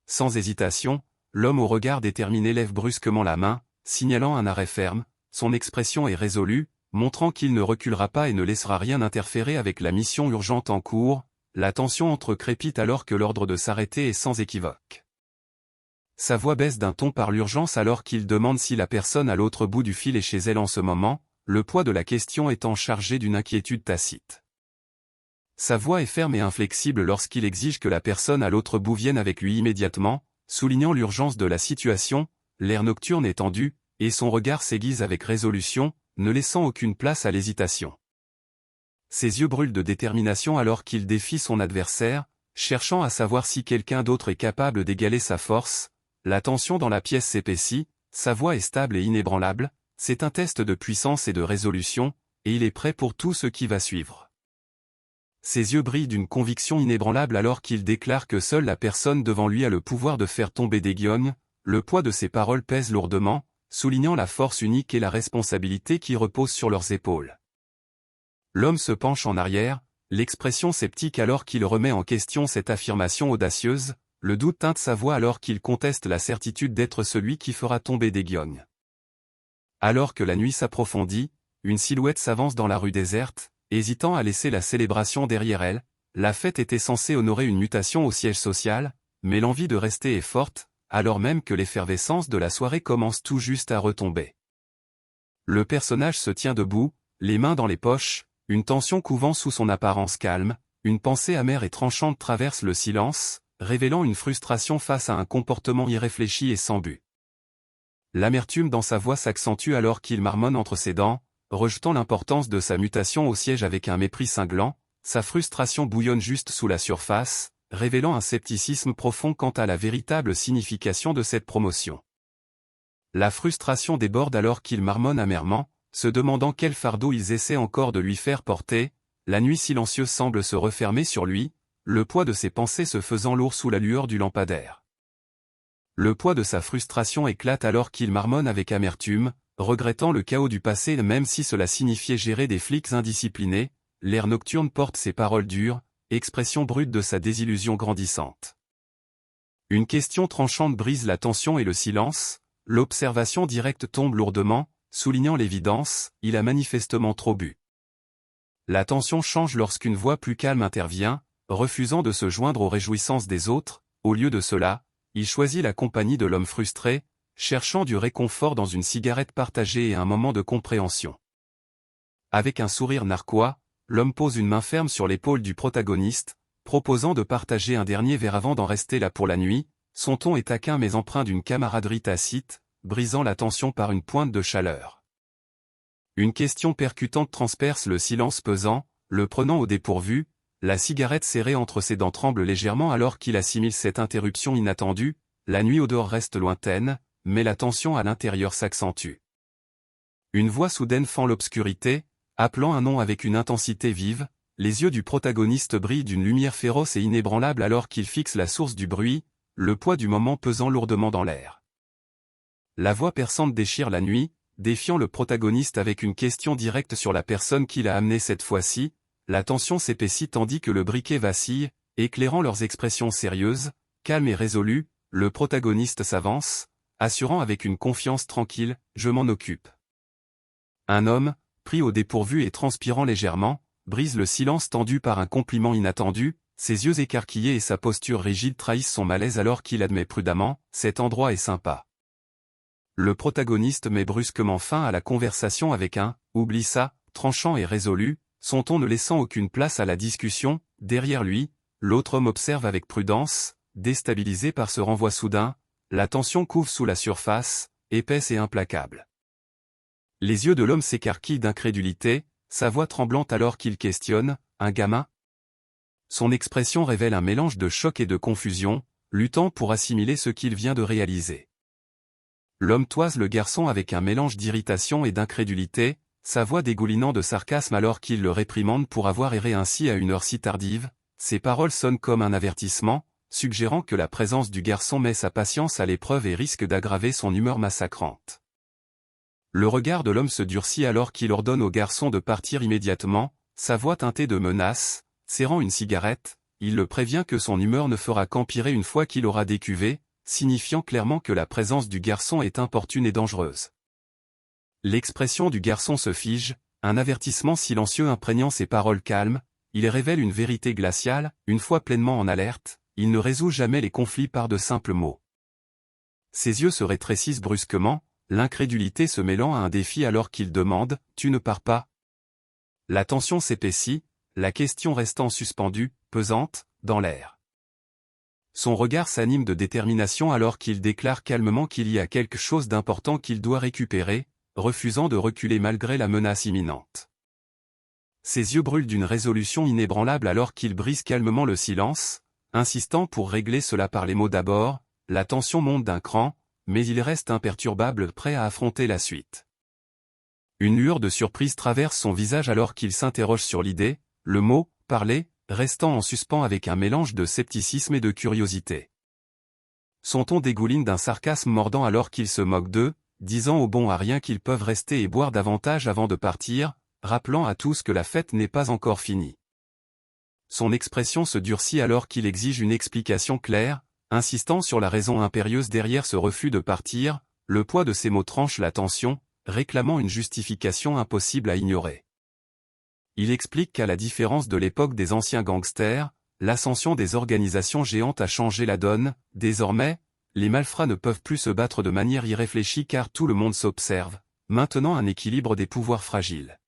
Sans hésitation, l'homme au regard déterminé lève brusquement la main, signalant un arrêt ferme. Son expression est résolue, montrant qu'il ne reculera pas et ne laissera rien interférer avec la mission urgente en cours. La tension entre crépite alors que l'ordre de s'arrêter est sans équivoque. Sa voix baisse d'un ton par l'urgence alors qu'il demande si la personne à l'autre bout du fil est chez elle en ce moment, le poids de la question étant chargé d'une inquiétude tacite. Sa voix est ferme et inflexible lorsqu'il exige que la personne à l'autre bout vienne avec lui immédiatement, soulignant l'urgence de la situation. L'air nocturne est tendu, et son regard s'aiguise avec résolution, ne laissant aucune place à l'hésitation. Ses yeux brûlent de détermination alors qu'il défie son adversaire, cherchant à savoir si quelqu'un d'autre est capable d'égaler sa force. La tension dans la pièce s'épaissit, sa voix est stable et inébranlable, c'est un test de puissance et de résolution, et il est prêt pour tout ce qui va suivre. Ses yeux brillent d'une conviction inébranlable alors qu'il déclare que seule la personne devant lui a le pouvoir de faire tomber Dae-yeon. Le poids de ses paroles pèse lourdement, soulignant la force unique et la responsabilité qui reposent sur leurs épaules. L'homme se penche en arrière, l'expression sceptique alors qu'il remet en question cette affirmation audacieuse, le doute teinte sa voix alors qu'il conteste la certitude d'être celui qui fera tomber Dae-yeon. Alors que la nuit s'approfondit, une silhouette s'avance dans la rue déserte, hésitant à laisser la célébration derrière elle. La fête était censée honorer une mutation au siège social, mais l'envie de rester est forte, alors même que l'effervescence de la soirée commence tout juste à retomber. Le personnage se tient debout, les mains dans les poches, une tension couvant sous son apparence calme, une pensée amère et tranchante traverse le silence, révélant une frustration face à un comportement irréfléchi et sans but. L'amertume dans sa voix s'accentue alors qu'il marmonne entre ses dents, rejetant l'importance de sa mutation au siège avec un mépris cinglant. Sa frustration bouillonne juste sous la surface, révélant un scepticisme profond quant à la véritable signification de cette promotion. La frustration déborde alors qu'il marmonne amèrement, se demandant quel fardeau ils essaient encore de lui faire porter. La nuit silencieuse semble se refermer sur lui, le poids de ses pensées se faisant lourd sous la lueur du lampadaire. Le poids de sa frustration éclate alors qu'il marmonne avec amertume, regrettant le chaos du passé même si cela signifiait gérer des flics indisciplinés. L'air nocturne porte ses paroles dures, expression brute de sa désillusion grandissante. Une question tranchante brise la tension et le silence, l'observation directe tombe lourdement, soulignant l'évidence, il a manifestement trop bu. La tension change lorsqu'une voix plus calme intervient, refusant de se joindre aux réjouissances des autres. Au lieu de cela, il choisit la compagnie de l'homme frustré, cherchant du réconfort dans une cigarette partagée et un moment de compréhension. Avec un sourire narquois, l'homme pose une main ferme sur l'épaule du protagoniste, proposant de partager un dernier verre avant d'en rester là pour la nuit. Son ton est taquin mais empreint d'une camaraderie tacite, brisant la tension par une pointe de chaleur. Une question percutante transperce le silence pesant, le prenant au dépourvu. La cigarette serrée entre ses dents tremble légèrement alors qu'il assimile cette interruption inattendue. La nuit au dehors reste lointaine, mais la tension à l'intérieur s'accentue. Une voix soudaine fend l'obscurité, appelant un nom avec une intensité vive. Les yeux du protagoniste brillent d'une lumière féroce et inébranlable alors qu'il fixe la source du bruit, le poids du moment pesant lourdement dans l'air. La voix perçante déchire la nuit, défiant le protagoniste avec une question directe sur la personne qui l'a amené cette fois-ci. La tension s'épaissit tandis que le briquet vacille, éclairant leurs expressions sérieuses. Calme et résolu, le protagoniste s'avance, assurant avec une confiance tranquille, « Je m'en occupe ». Un homme, pris au dépourvu et transpirant légèrement, brise le silence tendu par un compliment inattendu. Ses yeux écarquillés et sa posture rigide trahissent son malaise alors qu'il admet prudemment, « Cet endroit est sympa ». Le protagoniste met brusquement fin à la conversation avec un « Oublie ça », tranchant et résolu, son ton ne laissant aucune place à la discussion. Derrière lui, l'autre homme observe avec prudence, déstabilisé par ce renvoi soudain. La tension couve sous la surface, épaisse et implacable. Les yeux de l'homme s'écarquillent d'incrédulité, sa voix tremblante alors qu'il questionne, « Un gamin ?» Son expression révèle un mélange de choc et de confusion, luttant pour assimiler ce qu'il vient de réaliser. L'homme toise le garçon avec un mélange d'irritation et d'incrédulité, sa voix dégoulinant de sarcasme alors qu'il le réprimande pour avoir erré ainsi à une heure si tardive, ses paroles sonnent comme un avertissement, suggérant que la présence du garçon met sa patience à l'épreuve et risque d'aggraver son humeur massacrante. Le regard de l'homme se durcit alors qu'il ordonne au garçon de partir immédiatement, sa voix teintée de menace, serrant une cigarette, il le prévient que son humeur ne fera qu'empirer une fois qu'il aura décuvé, signifiant clairement que la présence du garçon est importune et dangereuse. L'expression du garçon se fige, un avertissement silencieux imprégnant ses paroles calmes, il révèle une vérité glaciale, une fois pleinement en alerte, il ne résout jamais les conflits par de simples mots. Ses yeux se rétrécissent brusquement, l'incrédulité se mêlant à un défi alors qu'il demande « Tu ne pars pas ?» La tension s'épaissit, la question restant suspendue, pesante, dans l'air. Son regard s'anime de détermination alors qu'il déclare calmement qu'il y a quelque chose d'important qu'il doit récupérer, refusant de reculer malgré la menace imminente. Ses yeux brûlent d'une résolution inébranlable alors qu'il brise calmement le silence, insistant pour régler cela par les mots d'abord, la tension monte d'un cran, mais il reste imperturbable prêt à affronter la suite. Une lueur de surprise traverse son visage alors qu'il s'interroge sur l'idée, le mot « parler » restant en suspens avec un mélange de scepticisme et de curiosité. Son ton dégouline d'un sarcasme mordant alors qu'il se moque d'eux, disant aux bons à rien qu'ils peuvent rester et boire davantage avant de partir, rappelant à tous que la fête n'est pas encore finie. Son expression se durcit alors qu'il exige une explication claire, insistant sur la raison impérieuse derrière ce refus de partir, le poids de ses mots tranche la tension, réclamant une justification impossible à ignorer. Il explique qu'à la différence de l'époque des anciens gangsters, l'ascension des organisations géantes a changé la donne, désormais, les malfrats ne peuvent plus se battre de manière irréfléchie car tout le monde s'observe, maintenant un équilibre des pouvoirs fragiles.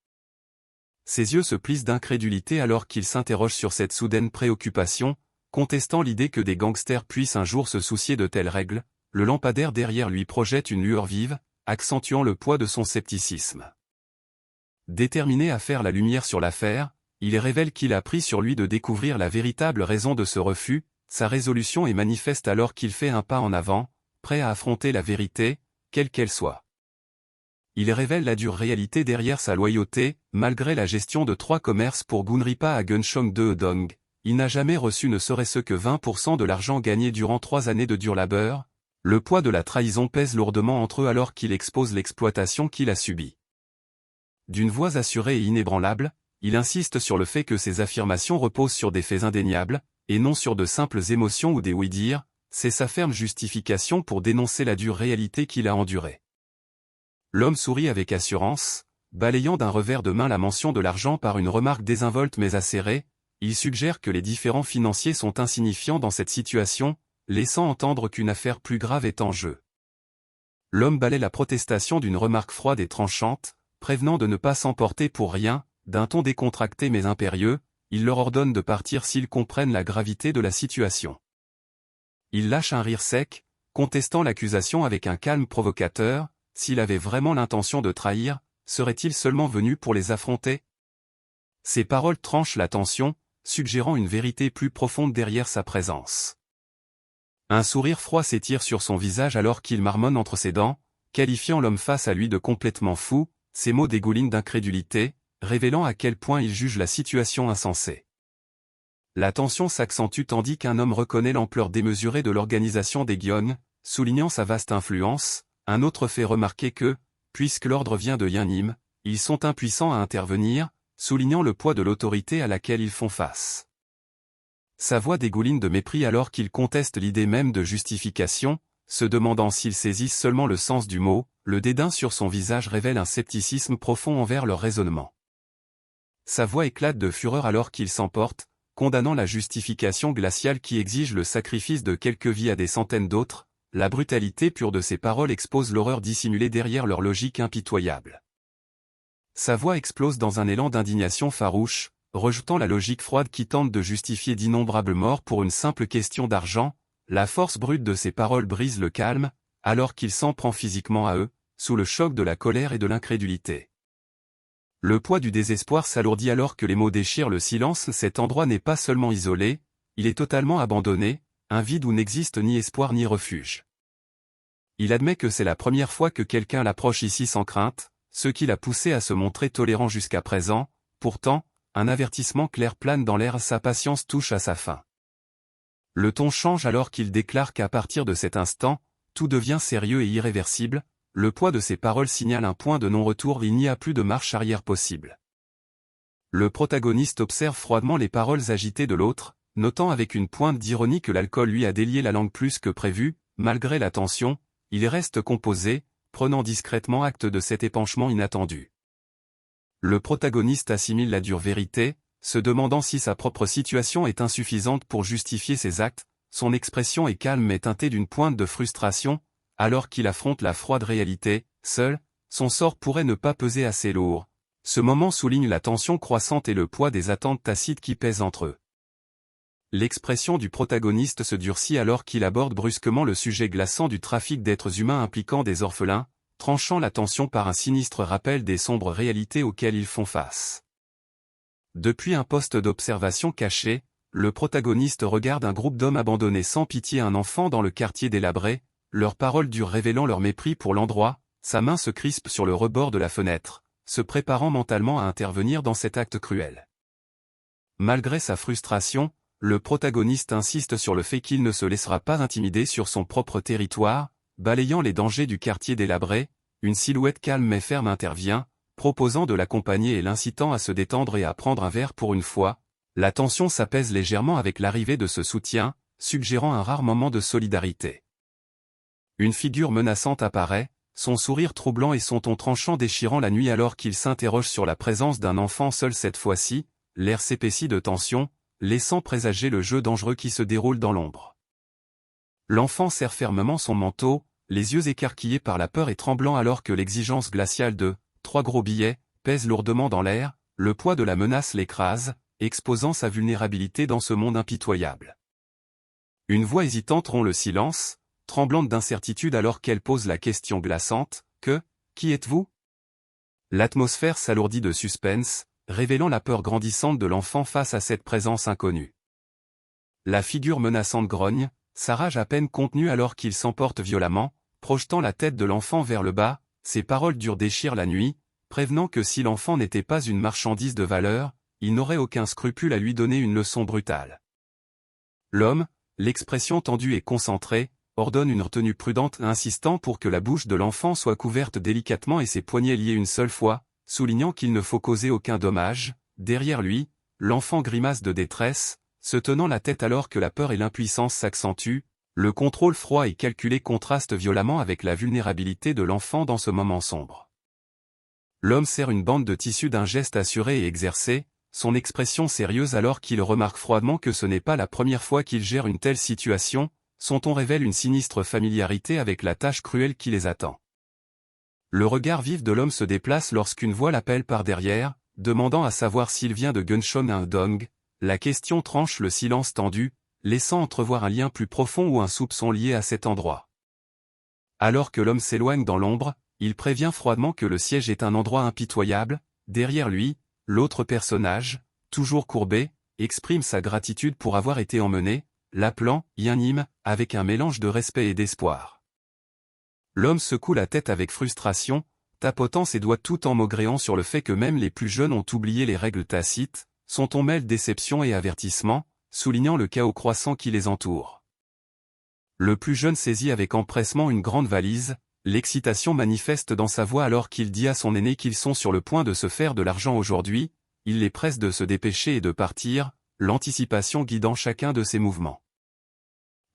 Ses yeux se plissent d'incrédulité alors qu'il s'interroge sur cette soudaine préoccupation, contestant l'idée que des gangsters puissent un jour se soucier de telles règles, le lampadaire derrière lui projette une lueur vive, accentuant le poids de son scepticisme. Déterminé à faire la lumière sur l'affaire, il révèle qu'il a pris sur lui de découvrir la véritable raison de ce refus, sa résolution est manifeste alors qu'il fait un pas en avant, prêt à affronter la vérité, quelle qu'elle soit. Il révèle la dure réalité derrière sa loyauté, malgré la gestion de 3 commerces pour Gunripa à Gunchong de Hedong, il n'a jamais reçu ne serait-ce que 20% de l'argent gagné durant 3 années de dur labeur, le poids de la trahison pèse lourdement entre eux alors qu'il expose l'exploitation qu'il a subie. D'une voix assurée et inébranlable, il insiste sur le fait que ses affirmations reposent sur des faits indéniables, et non sur de simples émotions ou des oui-dire, c'est sa ferme justification pour dénoncer la dure réalité qu'il a endurée. L'homme sourit avec assurance, balayant d'un revers de main la mention de l'argent par une remarque désinvolte mais acérée, il suggère que les différends financiers sont insignifiants dans cette situation, laissant entendre qu'une affaire plus grave est en jeu. L'homme balaie la protestation d'une remarque froide et tranchante, prévenant de ne pas s'emporter pour rien, d'un ton décontracté mais impérieux, il leur ordonne de partir s'ils comprennent la gravité de la situation. Il lâche un rire sec, contestant l'accusation avec un calme provocateur, s'il avait vraiment l'intention de trahir, serait-il seulement venu pour les affronter? Ces paroles tranchent la tension, suggérant une vérité plus profonde derrière sa présence. Un sourire froid s'étire sur son visage alors qu'il marmonne entre ses dents, qualifiant l'homme face à lui de complètement fou, ses mots dégoulinent d'incrédulité, révélant à quel point il juge la situation insensée. La tension s'accentue tandis qu'un homme reconnaît l'ampleur démesurée de l'organisation des Gyeong, soulignant sa vaste influence, un autre fait remarquer que, puisque l'ordre vient de Yeonnim, ils sont impuissants à intervenir, soulignant le poids de l'autorité à laquelle ils font face. Sa voix dégouline de mépris alors qu'il conteste l'idée même de justification, se demandant s'ils saisissent seulement le sens du mot, le dédain sur son visage révèle un scepticisme profond envers leur raisonnement. Sa voix éclate de fureur alors qu'il s'emporte, condamnant la justification glaciale qui exige le sacrifice de quelques vies à des centaines d'autres, la brutalité pure de ses paroles expose l'horreur dissimulée derrière leur logique impitoyable. Sa voix explose dans un élan d'indignation farouche, rejetant la logique froide qui tente de justifier d'innombrables morts pour une simple question d'argent, la force brute de ses paroles brise le calme, alors qu'il s'en prend physiquement à eux, sous le choc de la colère et de l'incrédulité. Le poids du désespoir s'alourdit alors que les mots déchirent le silence. Cet endroit n'est pas seulement isolé, il est totalement abandonné, un vide où n'existe ni espoir ni refuge. Il admet que c'est la première fois que quelqu'un l'approche ici sans crainte, ce qui l'a poussé à se montrer tolérant jusqu'à présent. Pourtant, un avertissement clair plane dans l'air, sa patience touche à sa fin. Le ton change alors qu'il déclare qu'à partir de cet instant, tout devient sérieux et irréversible. Le poids de ses paroles signale un point de non-retour, il n'y a plus de marche arrière possible. Le protagoniste observe froidement les paroles agitées de l'autre, notant avec une pointe d'ironie que l'alcool lui a délié la langue plus que prévu. Malgré la tension, il reste composé, prenant discrètement acte de cet épanchement inattendu. Le protagoniste assimile la dure vérité, se demandant si sa propre situation est insuffisante pour justifier ses actes. Son expression est calme mais teintée d'une pointe de frustration, alors qu'il affronte la froide réalité. Seul, son sort pourrait ne pas peser assez lourd. Ce moment souligne la tension croissante et le poids des attentes tacites qui pèsent entre eux. L'expression du protagoniste se durcit alors qu'il aborde brusquement le sujet glaçant du trafic d'êtres humains impliquant des orphelins, tranchant la tension par un sinistre rappel des sombres réalités auxquelles ils font face. Depuis un poste d'observation caché, le protagoniste regarde un groupe d'hommes abandonner sans pitié un enfant dans le quartier délabré, leurs paroles dures révélant leur mépris pour l'endroit. Sa main se crispe sur le rebord de la fenêtre, se préparant mentalement à intervenir dans cet acte cruel. Malgré sa frustration, le protagoniste insiste sur le fait qu'il ne se laissera pas intimider sur son propre territoire. Balayant les dangers du quartier délabré, une silhouette calme mais ferme intervient, proposant de l'accompagner et l'incitant à se détendre et à prendre un verre pour une fois. La tension s'apaise légèrement avec l'arrivée de ce soutien, suggérant un rare moment de solidarité. Une figure menaçante apparaît, son sourire troublant et son ton tranchant déchirant la nuit alors qu'il s'interroge sur la présence d'un enfant seul cette fois-ci. L'air s'épaissit de tension, laissant présager le jeu dangereux qui se déroule dans l'ombre. L'enfant serre fermement son manteau, les yeux écarquillés par la peur et tremblant alors que l'exigence glaciale de « 3 gros billets » pèse lourdement dans l'air. Le poids de la menace l'écrase, exposant sa vulnérabilité dans ce monde impitoyable. Une voix hésitante rompt le silence, tremblante d'incertitude alors qu'elle pose la question glaçante « Qui êtes-vous » L'atmosphère s'alourdit de suspense, révélant la peur grandissante de l'enfant face à cette présence inconnue. La figure menaçante grogne, sa rage à peine contenue alors qu'il s'emporte violemment, projetant la tête de l'enfant vers le bas. Ses paroles dures déchirent la nuit, prévenant que si l'enfant n'était pas une marchandise de valeur, il n'aurait aucun scrupule à lui donner une leçon brutale. L'homme, l'expression tendue et concentrée, ordonne une retenue prudente insistant pour que la bouche de l'enfant soit couverte délicatement et ses poignets liés une seule fois, soulignant qu'il ne faut causer aucun dommage. Derrière lui, l'enfant grimace de détresse, se tenant la tête alors que la peur et l'impuissance s'accentuent. Le contrôle froid et calculé contraste violemment avec la vulnérabilité de l'enfant dans ce moment sombre. L'homme serre une bande de tissu d'un geste assuré et exercé, son expression sérieuse alors qu'il remarque froidement que ce n'est pas la première fois qu'il gère une telle situation. Son ton révèle une sinistre familiarité avec la tâche cruelle qui les attend. Le regard vif de l'homme se déplace lorsqu'une voix l'appelle par derrière, demandant à savoir s'il vient de Gunshon-un-Dong. La question tranche le silence tendu, laissant entrevoir un lien plus profond ou un soupçon lié à cet endroit. Alors que l'homme s'éloigne dans l'ombre, il prévient froidement que le siège est un endroit impitoyable. Derrière lui, l'autre personnage, toujours courbé, exprime sa gratitude pour avoir été emmené, l'appelant « Yanim » avec un mélange de respect et d'espoir. L'homme secoue la tête avec frustration, tapotant ses doigts tout en maugréant sur le fait que même les plus jeunes ont oublié les règles tacites. Son ton mêle déception et avertissement, soulignant le chaos croissant qui les entoure. Le plus jeune saisit avec empressement une grande valise, l'excitation manifeste dans sa voix alors qu'il dit à son aîné qu'ils sont sur le point de se faire de l'argent aujourd'hui. Il les presse de se dépêcher et de partir, l'anticipation guidant chacun de ses mouvements.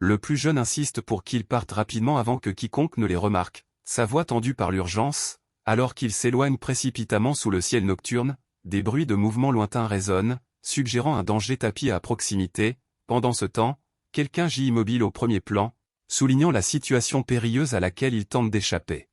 Le plus jeune insiste pour qu'ils partent rapidement avant que quiconque ne les remarque, sa voix tendue par l'urgence, alors qu'il s'éloigne précipitamment sous le ciel nocturne. Des bruits de mouvements lointains résonnent, suggérant un danger tapis à proximité. Pendant ce temps, quelqu'un gît immobile au premier plan, soulignant la situation périlleuse à laquelle il tente d'échapper.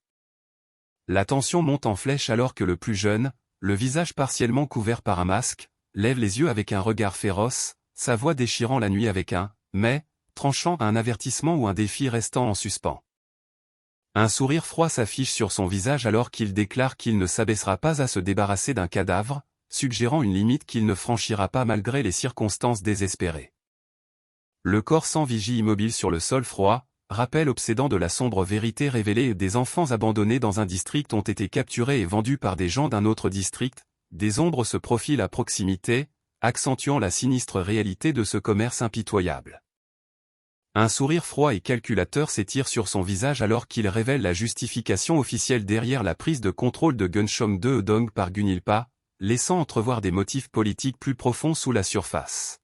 La tension monte en flèche alors que le plus jeune, le visage partiellement couvert par un masque, lève les yeux avec un regard féroce, sa voix déchirant la nuit avec un « mais », tranchant un avertissement ou un défi restant en suspens. Un sourire froid s'affiche sur son visage alors qu'il déclare qu'il ne s'abaissera pas à se débarrasser d'un cadavre, suggérant une limite qu'il ne franchira pas malgré les circonstances désespérées. Le corps sans vigie immobile sur le sol froid, rappel obsédant de la sombre vérité révélée, des enfants abandonnés dans un district ont été capturés et vendus par des gens d'un autre district, des ombres se profilent à proximité, accentuant la sinistre réalité de ce commerce impitoyable. Un sourire froid et calculateur s'étire sur son visage alors qu'il révèle la justification officielle derrière la prise de contrôle de Gunshom de Eudong par Gunilpa, laissant entrevoir des motifs politiques plus profonds sous la surface.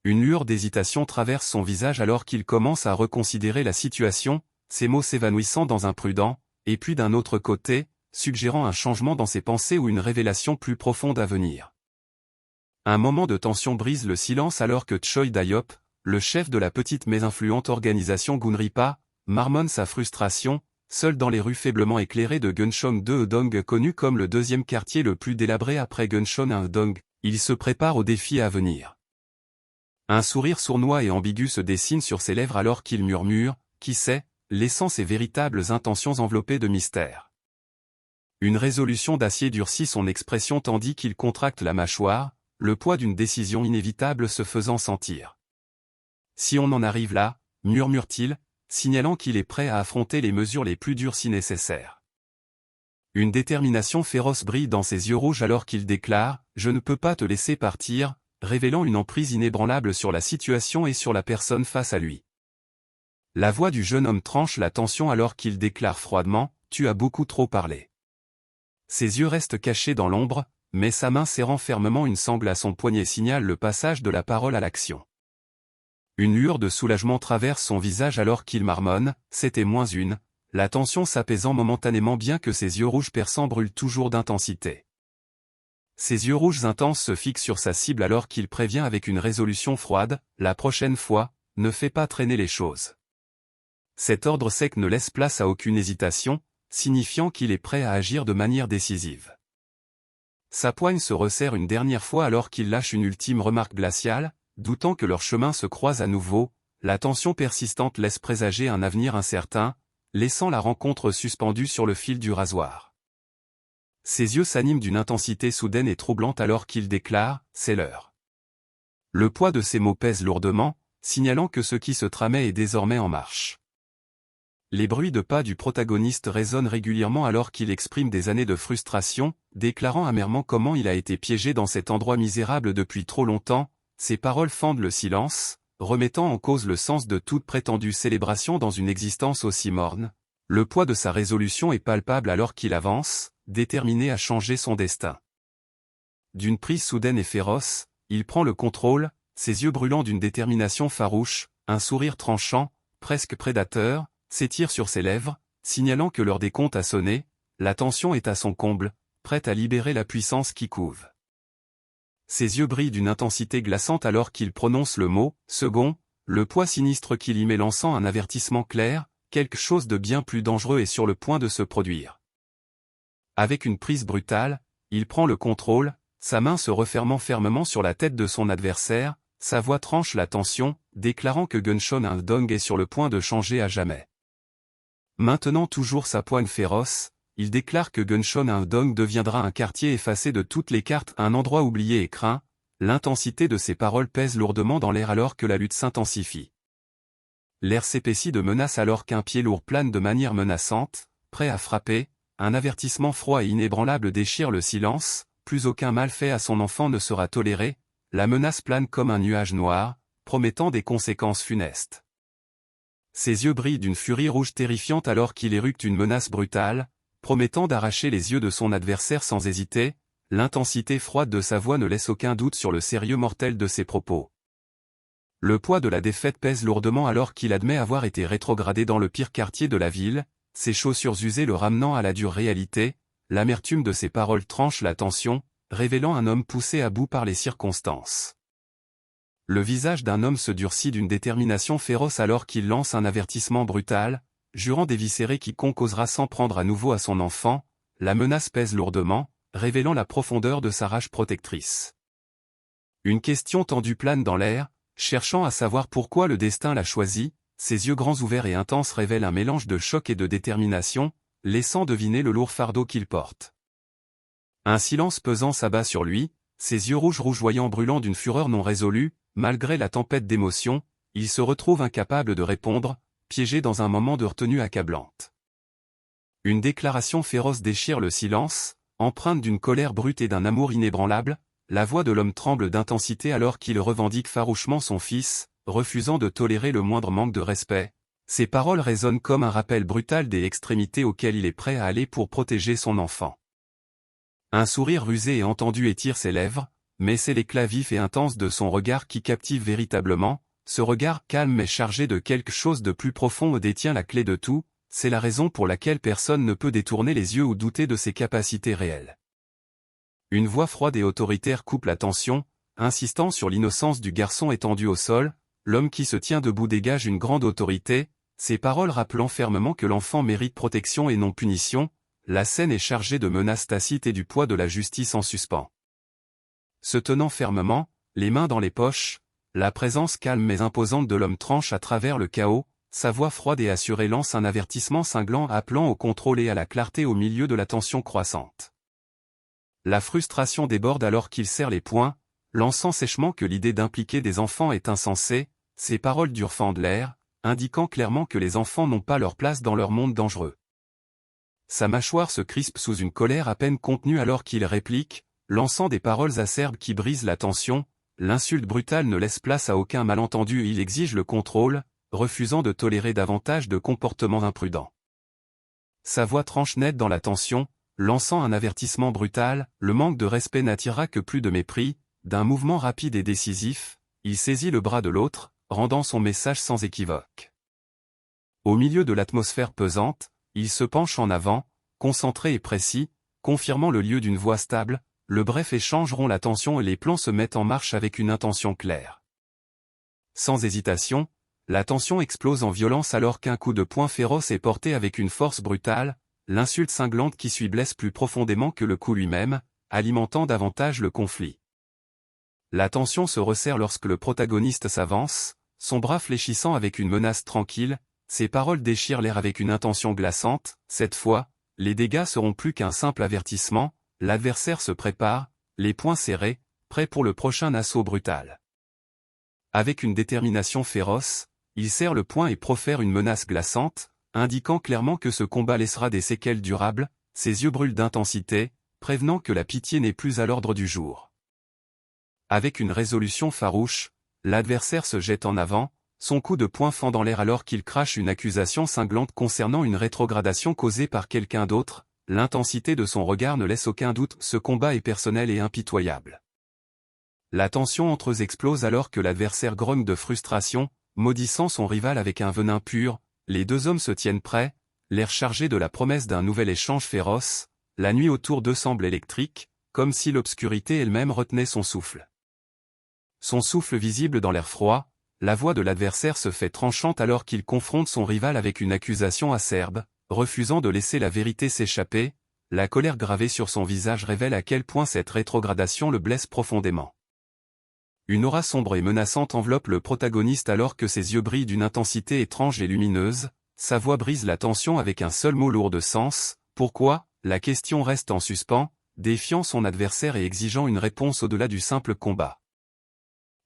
Une lueur d'hésitation traverse son visage alors qu'il commence à reconsidérer la situation, ses mots s'évanouissant dans un prudent, et puis d'un autre côté, suggérant un changement dans ses pensées ou une révélation plus profonde à venir. Un moment de tension brise le silence alors que Choi Dayop, le chef de la petite mais influente organisation Gunripa, marmonne sa frustration, seul dans les rues faiblement éclairées de Gunshom de Eudong, connu comme le deuxième quartier le plus délabré après Gunshom à Eudong, il se prépare au défi à venir. Un sourire sournois et ambigu se dessine sur ses lèvres alors qu'il murmure, qui sait, laissant ses véritables intentions enveloppées de mystère. Une résolution d'acier durcit son expression tandis qu'il contracte la mâchoire, le poids d'une décision inévitable se faisant sentir. Si on en arrive là, murmure-t-il, signalant qu'il est prêt à affronter les mesures les plus dures si nécessaire. Une détermination féroce brille dans ses yeux rouges alors qu'il déclare « Je ne peux pas te laisser partir », révélant une emprise inébranlable sur la situation et sur la personne face à lui. La voix du jeune homme tranche la tension alors qu'il déclare froidement « Tu as beaucoup trop parlé ». Ses yeux restent cachés dans l'ombre, mais sa main serrant fermement une sangle à son poignet signale le passage de la parole à l'action. Une lueur de soulagement traverse son visage alors qu'il marmonne « C'était moins une », la tension s'apaisant momentanément bien que ses yeux rouges perçants brûlent toujours d'intensité. Ses yeux rouges intenses se fixent sur sa cible alors qu'il prévient avec une résolution froide « La prochaine fois, ne fais pas traîner les choses ». Cet ordre sec ne laisse place à aucune hésitation, signifiant qu'il est prêt à agir de manière décisive. Sa poigne se resserre une dernière fois alors qu'il lâche une ultime remarque glaciale, doutant que leurs chemins se croisent à nouveau, la tension persistante laisse présager un avenir incertain, laissant la rencontre suspendue sur le fil du rasoir. Ses yeux s'animent d'une intensité soudaine et troublante alors qu'il déclare « C'est l'heure ». Le poids de ses mots pèse lourdement, signalant que ce qui se tramait est désormais en marche. Les bruits de pas du protagoniste résonnent régulièrement alors qu'il exprime des années de frustration, déclarant amèrement comment il a été piégé dans cet endroit misérable depuis trop longtemps. Ses paroles fendent le silence, remettant en cause le sens de toute prétendue célébration dans une existence aussi morne. Le poids de sa résolution est palpable alors qu'il avance, déterminé à changer son destin. D'une prise soudaine et féroce, il prend le contrôle, ses yeux brûlants d'une détermination farouche, un sourire tranchant, presque prédateur, s'étire sur ses lèvres, signalant que l'heure des comptes a sonné, la tension est à son comble, prête à libérer la puissance qui couve. Ses yeux brillent d'une intensité glaçante alors qu'il prononce le mot « second », le poids sinistre qu'il y met lançant un avertissement clair, quelque chose de bien plus dangereux est sur le point de se produire. Avec une prise brutale, il prend le contrôle, sa main se refermant fermement sur la tête de son adversaire, sa voix tranche la tension, déclarant que Gunshom Eudong est sur le point de changer à jamais. Maintenant toujours sa poigne féroce, il déclare que Gunshom Eudong deviendra un quartier effacé de toutes les cartes, un endroit oublié et craint. L'intensité de ses paroles pèse lourdement dans l'air alors que la lutte s'intensifie. L'air s'épaissit de menace alors qu'un pied lourd plane de manière menaçante, prêt à frapper, un avertissement froid et inébranlable déchire le silence, plus aucun mal fait à son enfant ne sera toléré, la menace plane comme un nuage noir, promettant des conséquences funestes. Ses yeux brillent d'une furie rouge terrifiante alors qu'il éructe une menace brutale, promettant d'arracher les yeux de son adversaire sans hésiter, l'intensité froide de sa voix ne laisse aucun doute sur le sérieux mortel de ses propos. Le poids de la défaite pèse lourdement alors qu'il admet avoir été rétrogradé dans le pire quartier de la ville, ses chaussures usées le ramenant à la dure réalité, l'amertume de ses paroles tranche la tension, révélant un homme poussé à bout par les circonstances. Le visage d'un homme se durcit d'une détermination féroce alors qu'il lance un avertissement brutal, jurant d'éviscérer quiconque osera s'en prendre à nouveau à son enfant, la menace pèse lourdement, révélant la profondeur de sa rage protectrice. Une question tendue plane dans l'air, cherchant à savoir pourquoi le destin l'a choisi, ses yeux grands ouverts et intenses révèlent un mélange de choc et de détermination, laissant deviner le lourd fardeau qu'il porte. Un silence pesant s'abat sur lui, ses yeux rouges rougeoyants brûlant d'une fureur non résolue, malgré la tempête d'émotions, il se retrouve incapable de répondre, piégé dans un moment de retenue accablante. Une déclaration féroce déchire le silence, empreinte d'une colère brute et d'un amour inébranlable. La voix de l'homme tremble d'intensité alors qu'il revendique farouchement son fils, refusant de tolérer le moindre manque de respect. Ses paroles résonnent comme un rappel brutal des extrémités auxquelles il est prêt à aller pour protéger son enfant. Un sourire rusé et entendu étire ses lèvres, mais c'est l'éclat vif et intense de son regard qui captive véritablement. Ce regard calme mais chargé de quelque chose de plus profond détient la clé de tout. C'est la raison pour laquelle personne ne peut détourner les yeux ou douter de ses capacités réelles. Une voix froide et autoritaire coupe la tension, insistant sur l'innocence du garçon étendu au sol. L'homme qui se tient debout dégage une grande autorité, ses paroles rappelant fermement que l'enfant mérite protection et non punition. La scène est chargée de menaces tacites et du poids de la justice en suspens. Se tenant fermement, les mains dans les poches, la présence calme mais imposante de l'homme tranche à travers le chaos. Sa voix froide et assurée lance un avertissement cinglant appelant au contrôle et à la clarté au milieu de la tension croissante. La frustration déborde alors qu'il serre les poings, lançant sèchement que l'idée d'impliquer des enfants est insensée. Ses paroles dures fendent l'air, indiquant clairement que les enfants n'ont pas leur place dans leur monde dangereux. Sa mâchoire se crispe sous une colère à peine contenue alors qu'il réplique, lançant des paroles acerbes qui brisent la tension. L'insulte brutale ne laisse place à aucun malentendu et il exige le contrôle, refusant de tolérer davantage de comportements imprudents. Sa voix tranche net dans la tension, lançant un avertissement brutal. Le manque de respect n'attirera que plus de mépris. D'un mouvement rapide et décisif, il saisit le bras de l'autre, rendant son message sans équivoque. Au milieu de l'atmosphère pesante, il se penche en avant, concentré et précis, confirmant le lieu d'une voix stable. Le bref échange rompt la tension et les plans se mettent en marche avec une intention claire. Sans hésitation, la tension explose en violence alors qu'un coup de poing féroce est porté avec une force brutale. L'insulte cinglante qui suit blesse plus profondément que le coup lui-même, alimentant davantage le conflit. La tension se resserre lorsque le protagoniste s'avance, son bras fléchissant avec une menace tranquille. Ses paroles déchirent l'air avec une intention glaçante. Cette fois, les dégâts seront plus qu'un simple avertissement. L'adversaire se prépare, les poings serrés, prêt pour le prochain assaut brutal. Avec une détermination féroce, il serre le poing et profère une menace glaçante, indiquant clairement que ce combat laissera des séquelles durables. Ses yeux brûlent d'intensité, prévenant que la pitié n'est plus à l'ordre du jour. Avec une résolution farouche, l'adversaire se jette en avant, son coup de poing fend dans l'air alors qu'il crache une accusation cinglante concernant une rétrogradation causée par quelqu'un d'autre. L'intensité de son regard ne laisse aucun doute, ce combat est personnel et impitoyable. La tension entre eux explose alors que l'adversaire grogne de frustration, maudissant son rival avec un venin pur. Les deux hommes se tiennent prêts, l'air chargé de la promesse d'un nouvel échange féroce. La nuit autour d'eux semble électrique, comme si l'obscurité elle-même retenait son souffle. Son souffle visible dans l'air froid, la voix de l'adversaire se fait tranchante alors qu'il confronte son rival avec une accusation acerbe, refusant de laisser la vérité s'échapper. La colère gravée sur son visage révèle à quel point cette rétrogradation le blesse profondément. Une aura sombre et menaçante enveloppe le protagoniste alors que ses yeux brillent d'une intensité étrange et lumineuse. Sa voix brise la tension avec un seul mot lourd de sens. Pourquoi? La question reste en suspens, défiant son adversaire et exigeant une réponse au-delà du simple combat.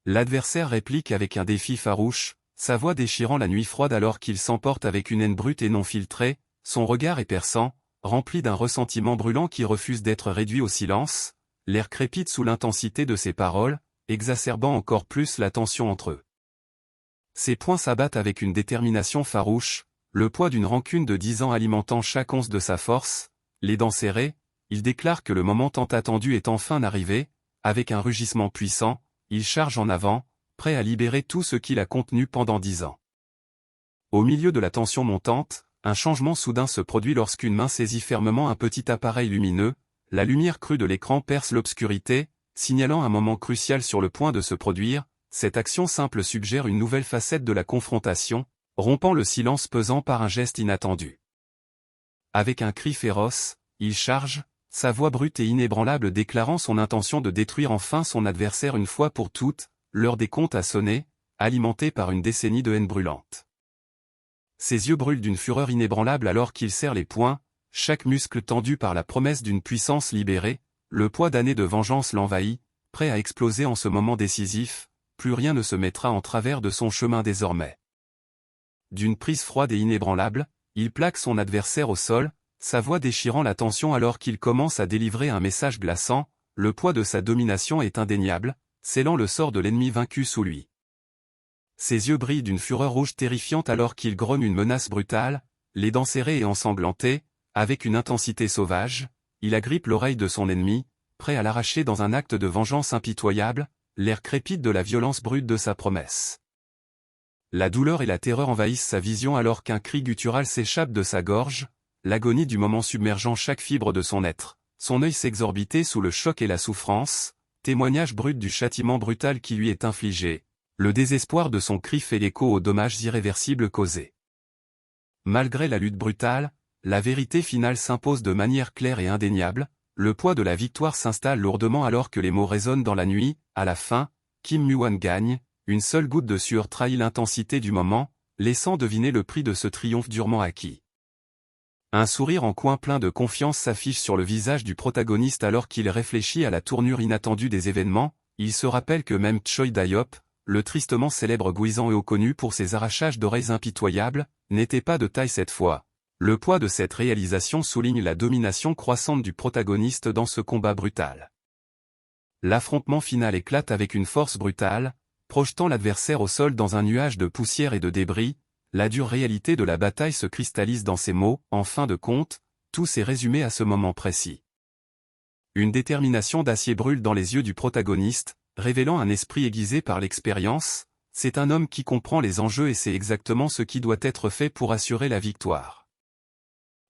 L'adversaire réplique avec un défi farouche, sa voix déchirant la nuit froide alors qu'il s'emporte avec une haine brute et non filtrée. Son regard est perçant, rempli d'un ressentiment brûlant qui refuse d'être réduit au silence. L'air crépite sous l'intensité de ses paroles, exacerbant encore plus la tension entre eux. Ses poings s'abattent avec une détermination farouche, le poids d'une rancune de 10 ans alimentant chaque once de sa force. Les dents serrées, il déclare que le moment tant attendu est enfin arrivé. Avec un rugissement puissant, il charge en avant, prêt à libérer tout ce qu'il a contenu pendant 10 ans. Au milieu de la tension montante, un changement soudain se produit lorsqu'une main saisit fermement un petit appareil lumineux. La lumière crue de l'écran perce l'obscurité, signalant un moment crucial sur le point de se produire. Cette action simple suggère une nouvelle facette de la confrontation, rompant le silence pesant par un geste inattendu. Avec un cri féroce, il charge, sa voix brute et inébranlable déclarant son intention de détruire enfin son adversaire une fois pour toutes. L'heure des comptes a sonné, alimentée par une décennie de haine brûlante. Ses yeux brûlent d'une fureur inébranlable alors qu'il serre les poings, chaque muscle tendu par la promesse d'une puissance libérée. Le poids d'années de vengeance l'envahit, prêt à exploser en ce moment décisif. Plus rien ne se mettra en travers de son chemin désormais. d'une prise froide et inébranlable, il plaque son adversaire au sol, sa voix déchirant la tension alors qu'il commence à délivrer un message glaçant, le poids de sa domination est indéniable, scellant le sort de l'ennemi vaincu sous lui. Ses yeux brillent d'une fureur rouge terrifiante alors qu'il grogne une menace brutale, les dents serrées et ensanglantées, avec une intensité sauvage, il agrippe l'oreille de son ennemi, prêt à l'arracher dans un acte de vengeance impitoyable, l'air crépite de la violence brute de sa promesse. La douleur et la terreur envahissent sa vision alors qu'un cri guttural s'échappe de sa gorge, l'agonie du moment submergeant chaque fibre de son être, son œil s'exorbitait sous le choc et la souffrance, témoignage brut du châtiment brutal qui lui est infligé, le désespoir de son cri fait l'écho aux dommages irréversibles causés. Malgré la lutte brutale, la vérité finale s'impose de manière claire et indéniable, le poids de la victoire s'installe lourdement alors que les mots résonnent dans la nuit, à la fin, Kim Mu-wan gagne, une seule goutte de sueur trahit l'intensité du moment, laissant deviner le prix de ce triomphe durement acquis. Un sourire en coin plein de confiance s'affiche sur le visage du protagoniste alors qu'il réfléchit à la tournure inattendue des événements, il se rappelle que même Choi Dayop, le tristement célèbre Guisan et haut connu pour ses arrachages d'oreilles impitoyables, n'était pas de taille cette fois. Le poids de cette réalisation souligne la domination croissante du protagoniste dans ce combat brutal. L'affrontement final éclate avec une force brutale, projetant l'adversaire au sol dans un nuage de poussière et de débris, la dure réalité de la bataille se cristallise dans ces mots, en fin de compte, tout s'est résumé à ce moment précis. Une détermination d'acier brûle dans les yeux du protagoniste, révélant un esprit aiguisé par l'expérience, c'est un homme qui comprend les enjeux et sait exactement ce qui doit être fait pour assurer la victoire.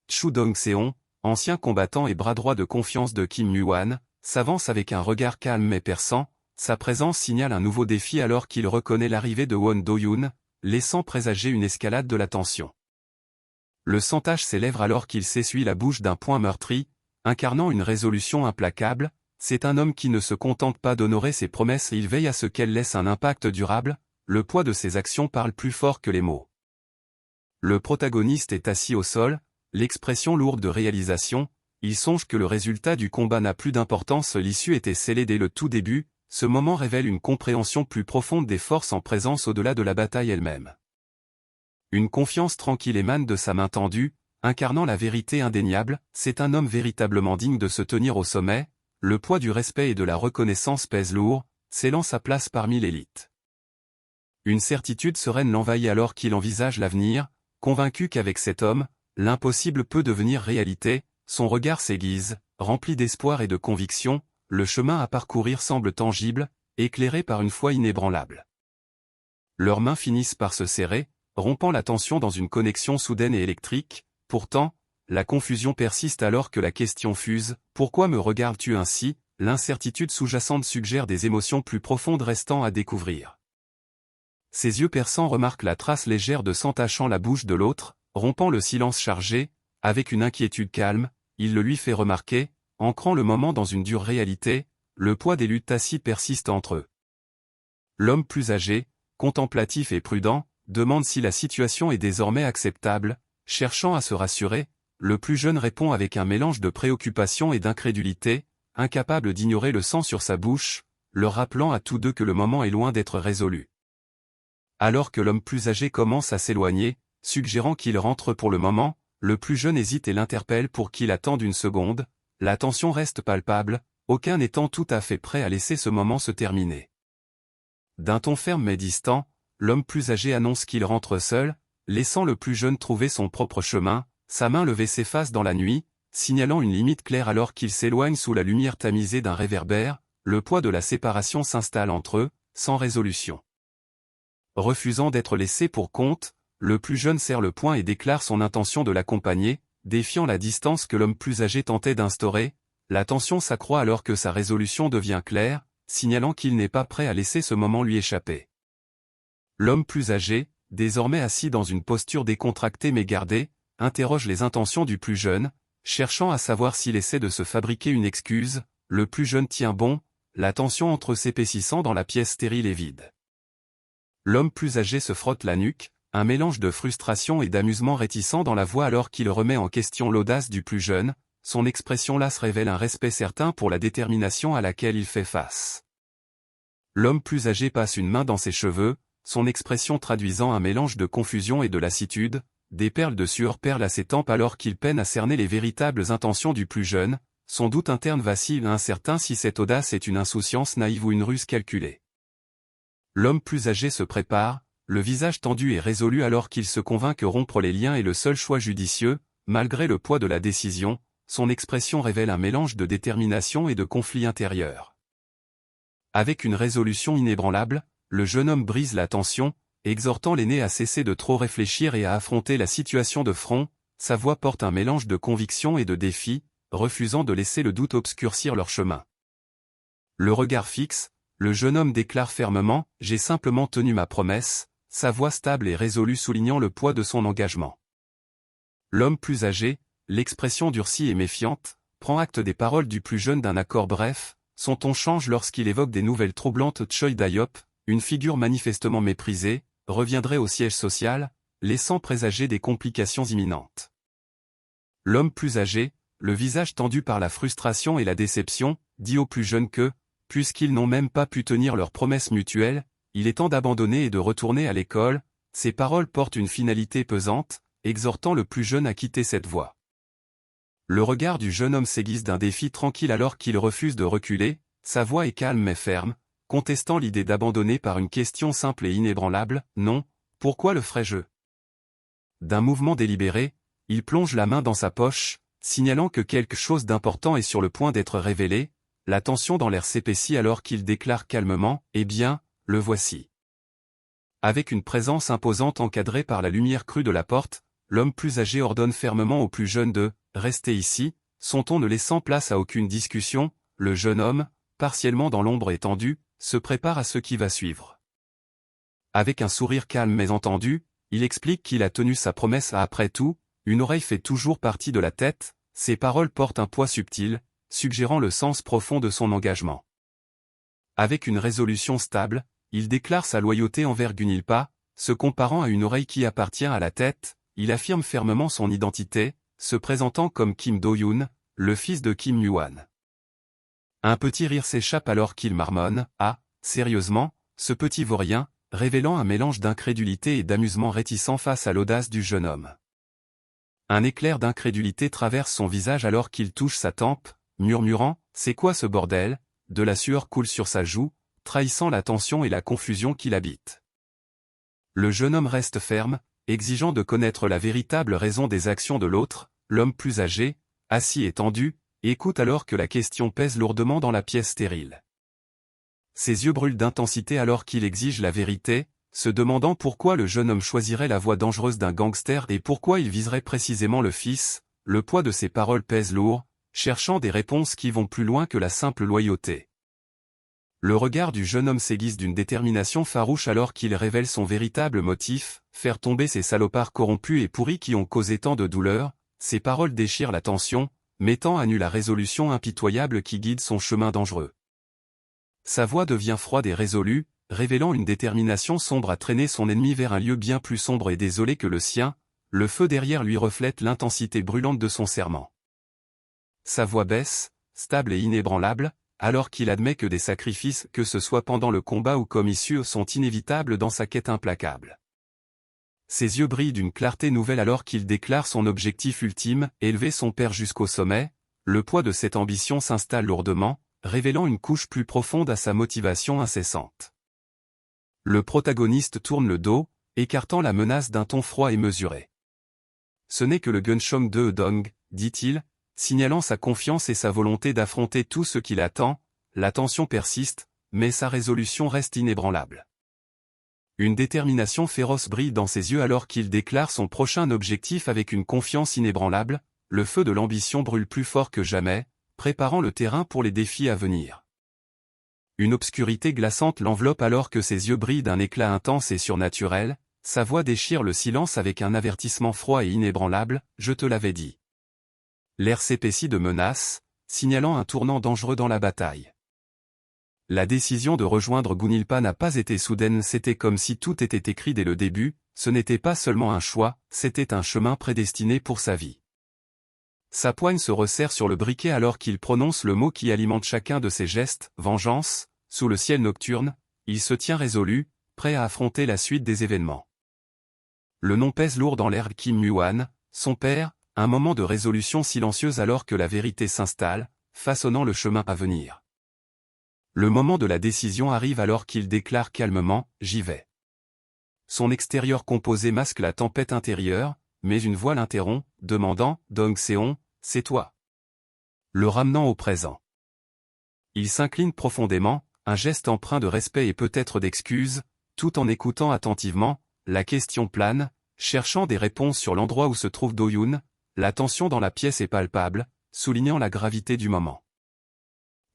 Chu Dong-seon, ancien combattant et bras droit de confiance de Kim Mu-wan, s'avance avec un regard calme mais perçant, sa présence signale un nouveau défi alors qu'il reconnaît l'arrivée de Won Do-yoon, laissant présager une escalade de la tension. Le sang tache ses lèvres alors qu'il s'essuie la bouche d'un poing meurtri, incarnant une résolution implacable, c'est un homme qui ne se contente pas d'honorer ses promesses et il veille à ce qu'elles laissent un impact durable, le poids de ses actions parle plus fort que les mots. Le protagoniste est assis au sol, l'expression lourde de réalisation, il songe que le résultat du combat n'a plus d'importance, l'issue était scellée dès le tout début, ce moment révèle une compréhension plus profonde des forces en présence au-delà de la bataille elle-même. Une confiance tranquille émane de sa main tendue, incarnant la vérité indéniable, c'est un homme véritablement digne de se tenir au sommet, le poids du respect et de la reconnaissance pèse lourd, scellant sa place parmi l'élite. Une certitude sereine l'envahit alors qu'il envisage l'avenir, convaincu qu'avec cet homme, l'impossible peut devenir réalité, son regard s'aiguise, rempli d'espoir et de conviction, le chemin à parcourir semble tangible, éclairé par une foi inébranlable. Leurs mains finissent par se serrer, rompant la tension dans une connexion soudaine et électrique, pourtant, la confusion persiste alors que la question fuse, « Pourquoi me regardes-tu ainsi ?» L'incertitude sous-jacente suggère des émotions plus profondes restant à découvrir. Ses yeux perçants remarquent la trace légère de sang tachant la bouche de l'autre, rompant le silence chargé, avec une inquiétude calme, il le lui fait remarquer, ancrant le moment dans une dure réalité, le poids des luttes tacites persiste entre eux. L'homme plus âgé, contemplatif et prudent, demande si la situation est désormais acceptable, cherchant à se rassurer, le plus jeune répond avec un mélange de préoccupation et d'incrédulité, incapable d'ignorer le sang sur sa bouche, leur rappelant à tous deux que le moment est loin d'être résolu. Alors que l'homme plus âgé commence à s'éloigner, suggérant qu'il rentre pour le moment, le plus jeune hésite et l'interpelle pour qu'il attende une seconde, la tension reste palpable, aucun n'étant tout à fait prêt à laisser ce moment se terminer. D'un ton ferme mais distant, l'homme plus âgé annonce qu'il rentre seul, laissant le plus jeune trouver son propre chemin, sa main levée s'efface dans la nuit, signalant une limite claire alors qu'il s'éloigne sous la lumière tamisée d'un réverbère, le poids de la séparation s'installe entre eux, sans résolution. Refusant d'être laissé pour compte, le plus jeune serre le poing et déclare son intention de l'accompagner, défiant la distance que l'homme plus âgé tentait d'instaurer, la tension s'accroît alors que sa résolution devient claire, signalant qu'il n'est pas prêt à laisser ce moment lui échapper. L'homme plus âgé, désormais assis dans une posture décontractée mais gardée, interroge les intentions du plus jeune, cherchant à savoir s'il essaie de se fabriquer une excuse, le plus jeune tient bon, la tension entre eux s'épaississant dans la pièce stérile et vide. L'homme plus âgé se frotte la nuque, un mélange de frustration et d'amusement réticent dans la voix alors qu'il remet en question l'audace du plus jeune, son expression lasse révèle un respect certain pour la détermination à laquelle il fait face. L'homme plus âgé passe une main dans ses cheveux, son expression traduisant un mélange de confusion et de lassitude, des perles de sueur perlent à ses tempes alors qu'il peine à cerner les véritables intentions du plus jeune, son doute interne vacille incertain si cette audace est une insouciance naïve ou une ruse calculée. L'homme plus âgé se prépare, le visage tendu et résolu alors qu'il se convainc que rompre les liens est le seul choix judicieux, malgré le poids de la décision, son expression révèle un mélange de détermination et de conflit intérieur. Avec une résolution inébranlable, le jeune homme brise la tension, exhortant l'aîné à cesser de trop réfléchir et à affronter la situation de front, sa voix porte un mélange de conviction et de défi, refusant de laisser le doute obscurcir leur chemin. Le regard fixe, le jeune homme déclare fermement « J'ai simplement tenu ma promesse », sa voix stable et résolue soulignant le poids de son engagement. L'homme plus âgé, l'expression durcie et méfiante, prend acte des paroles du plus jeune d'un accord bref, son ton change lorsqu'il évoque des nouvelles troublantes. Choi Dayop, une figure manifestement méprisée, reviendrait au siège social, laissant présager des complications imminentes. L'homme plus âgé, le visage tendu par la frustration et la déception, dit au plus jeune que, puisqu'ils n'ont même pas pu tenir leurs promesses mutuelles, il est temps d'abandonner et de retourner à l'école. Ces paroles portent une finalité pesante, exhortant le plus jeune à quitter cette voie. Le regard du jeune homme s'aiguise d'un défi tranquille alors qu'il refuse de reculer, sa voix est calme mais ferme, contestant l'idée d'abandonner par une question simple et inébranlable, « Non, pourquoi le ferais-je » D'un mouvement délibéré, il plonge la main dans sa poche, signalant que quelque chose d'important est sur le point d'être révélé, la tension dans l'air s'épaissit alors qu'il déclare calmement, « Eh bien, le voici ». Avec une présence imposante encadrée par la lumière crue de la porte, l'homme plus âgé ordonne fermement au plus jeune de « rester ici », son ton ne laissant place à aucune discussion. Le jeune homme, partiellement dans l'ombre étendue, se prépare à ce qui va suivre. Avec un sourire calme mais entendu, il explique qu'il a tenu sa promesse. Après tout, une oreille fait toujours partie de la tête, ses paroles portent un poids subtil, suggérant le sens profond de son engagement. Avec une résolution stable, il déclare sa loyauté envers Gunilpa, se comparant à une oreille qui appartient à la tête. Il affirme fermement son identité, se présentant comme Kim Do-yoon, le fils de Kim Yuan. Un petit rire s'échappe alors qu'il marmonne « Ah, sérieusement, ce petit vaurien », révélant un mélange d'incrédulité et d'amusement réticent face à l'audace du jeune homme. Un éclair d'incrédulité traverse son visage alors qu'il touche sa tempe, murmurant « C'est quoi ce bordel ?» De la sueur coule sur sa joue, trahissant la tension et la confusion qui l'habitent. Le jeune homme reste ferme, exigeant de connaître la véritable raison des actions de l'autre. L'homme plus âgé, assis et tendu, écoute alors que la question pèse lourdement dans la pièce stérile. Ses yeux brûlent d'intensité alors qu'il exige la vérité, se demandant pourquoi le jeune homme choisirait la voie dangereuse d'un gangster et pourquoi il viserait précisément le fils. Le poids de ses paroles pèse lourd, cherchant des réponses qui vont plus loin que la simple loyauté. Le regard du jeune homme s'aiguise d'une détermination farouche alors qu'il révèle son véritable motif, faire tomber ces salopards corrompus et pourris qui ont causé tant de douleur. Ses paroles déchirent la tension, mettant à nu la résolution impitoyable qui guide son chemin dangereux. Sa voix devient froide et résolue, révélant une détermination sombre à traîner son ennemi vers un lieu bien plus sombre et désolé que le sien. Le feu derrière lui reflète l'intensité brûlante de son serment. Sa voix baisse, stable et inébranlable, alors qu'il admet que des sacrifices, que ce soit pendant le combat ou comme issue, sont inévitables dans sa quête implacable. Ses yeux brillent d'une clarté nouvelle alors qu'il déclare son objectif ultime, élever son père jusqu'au sommet. Le poids de cette ambition s'installe lourdement, révélant une couche plus profonde à sa motivation incessante. Le protagoniste tourne le dos, écartant la menace d'un ton froid et mesuré. Ce n'est que le Gunchong de Dong, dit-il, signalant sa confiance et sa volonté d'affronter tout ce qui l'attend. La tension persiste, mais sa résolution reste inébranlable. Une détermination féroce brille dans ses yeux alors qu'il déclare son prochain objectif avec une confiance inébranlable. Le feu de l'ambition brûle plus fort que jamais, préparant le terrain pour les défis à venir. Une obscurité glaçante l'enveloppe alors que ses yeux brillent d'un éclat intense et surnaturel. Sa voix déchire le silence avec un avertissement froid et inébranlable, « Je te l'avais dit ». L'air s'épaissit de menaces, signalant un tournant dangereux dans la bataille. La décision de rejoindre Gunilpa n'a pas été soudaine, c'était comme si tout était écrit dès le début. Ce n'était pas seulement un choix, c'était un chemin prédestiné pour sa vie. Sa poigne se resserre sur le briquet alors qu'il prononce le mot qui alimente chacun de ses gestes, vengeance. Sous le ciel nocturne, il se tient résolu, prêt à affronter la suite des événements. Le nom pèse lourd dans l'air. Kim Mu-hwan, son père, un moment de résolution silencieuse alors que la vérité s'installe, façonnant le chemin à venir. Le moment de la décision arrive alors qu'il déclare calmement « J'y vais ». Son extérieur composé masque la tempête intérieure, mais une voix l'interrompt, demandant « Dong-seon, c'est toi ?» le ramenant au présent. Il s'incline profondément, un geste empreint de respect et peut-être d'excuse, tout en écoutant attentivement, la question plane, cherchant des réponses sur l'endroit où se trouve Do-yoon, la tension dans la pièce est palpable, soulignant la gravité du moment.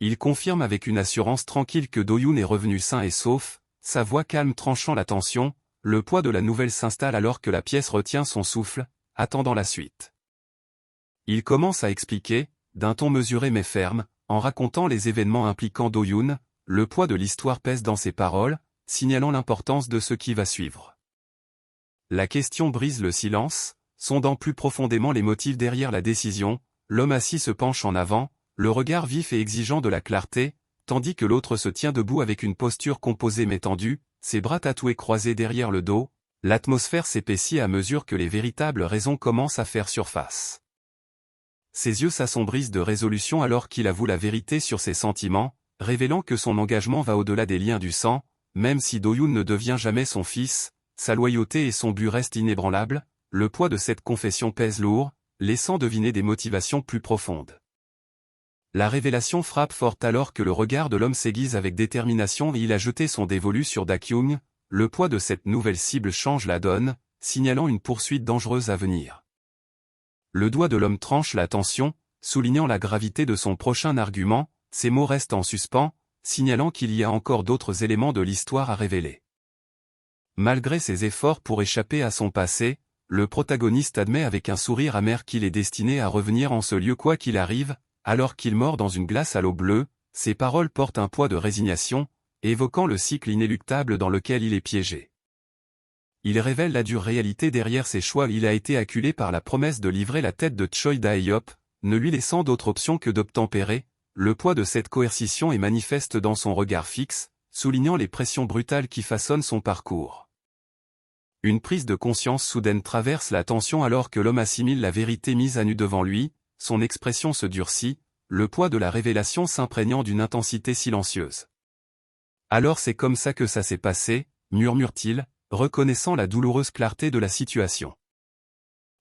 Il confirme avec une assurance tranquille que Do-yoon est revenu sain et sauf, sa voix calme tranchant la tension, le poids de la nouvelle s'installe alors que la pièce retient son souffle, attendant la suite. Il commence à expliquer, d'un ton mesuré mais ferme, en racontant les événements impliquant Do-yoon, le poids de l'histoire pèse dans ses paroles, signalant l'importance de ce qui va suivre. La question brise le silence, sondant plus profondément les motifs derrière la décision, l'homme assis se penche en avant, le regard vif et exigeant de la clarté, tandis que l'autre se tient debout avec une posture composée mais tendue, ses bras tatoués croisés derrière le dos, l'atmosphère s'épaissit à mesure que les véritables raisons commencent à faire surface. Ses yeux s'assombrissent de résolution alors qu'il avoue la vérité sur ses sentiments, révélant que son engagement va au-delà des liens du sang, même si Do-yoon ne devient jamais son fils, sa loyauté et son but restent inébranlables, le poids de cette confession pèse lourd, laissant deviner des motivations plus profondes. La révélation frappe fort alors que le regard de l'homme s'aiguise avec détermination et il a jeté son dévolu sur Da-kyung, le poids de cette nouvelle cible change la donne, signalant une poursuite dangereuse à venir. Le doigt de l'homme tranche la tension, soulignant la gravité de son prochain argument, ses mots restent en suspens, signalant qu'il y a encore d'autres éléments de l'histoire à révéler. Malgré ses efforts pour échapper à son passé, le protagoniste admet avec un sourire amer qu'il est destiné à revenir en ce lieu quoi qu'il arrive, alors qu'il mord dans une glace à l'eau bleue, ses paroles portent un poids de résignation, évoquant le cycle inéluctable dans lequel il est piégé. Il révèle la dure réalité derrière ses choix. Il a été acculé par la promesse de livrer la tête de Choi Dae-hyop, ne lui laissant d'autre option que d'obtempérer. Le poids de cette coercition est manifeste dans son regard fixe, soulignant les pressions brutales qui façonnent son parcours. Une prise de conscience soudaine traverse la tension alors que l'homme assimile la vérité mise à nu devant lui, son expression se durcit, le poids de la révélation s'imprégnant d'une intensité silencieuse. Alors c'est comme ça que ça s'est passé, murmure-t-il, reconnaissant la douloureuse clarté de la situation.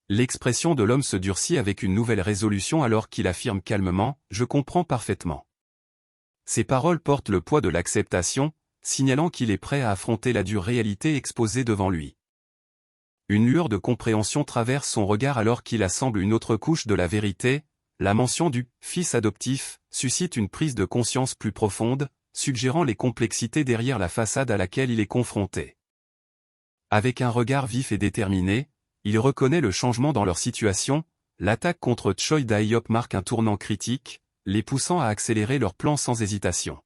L'expression de l'homme se durcit avec une nouvelle résolution alors qu'il affirme calmement « Je comprends parfaitement ». Ses paroles portent le poids de l'acceptation, signalant qu'il est prêt à affronter la dure réalité exposée devant lui. Une lueur de compréhension traverse son regard alors qu'il assemble une autre couche de la vérité, la mention du « fils adoptif » suscite une prise de conscience plus profonde, suggérant les complexités derrière la façade à laquelle il est confronté. Avec un regard vif et déterminé, il reconnaît le changement dans leur situation, l'attaque contre Choi Dae-hyop marque un tournant critique, les poussant à accélérer leur plan sans hésitation.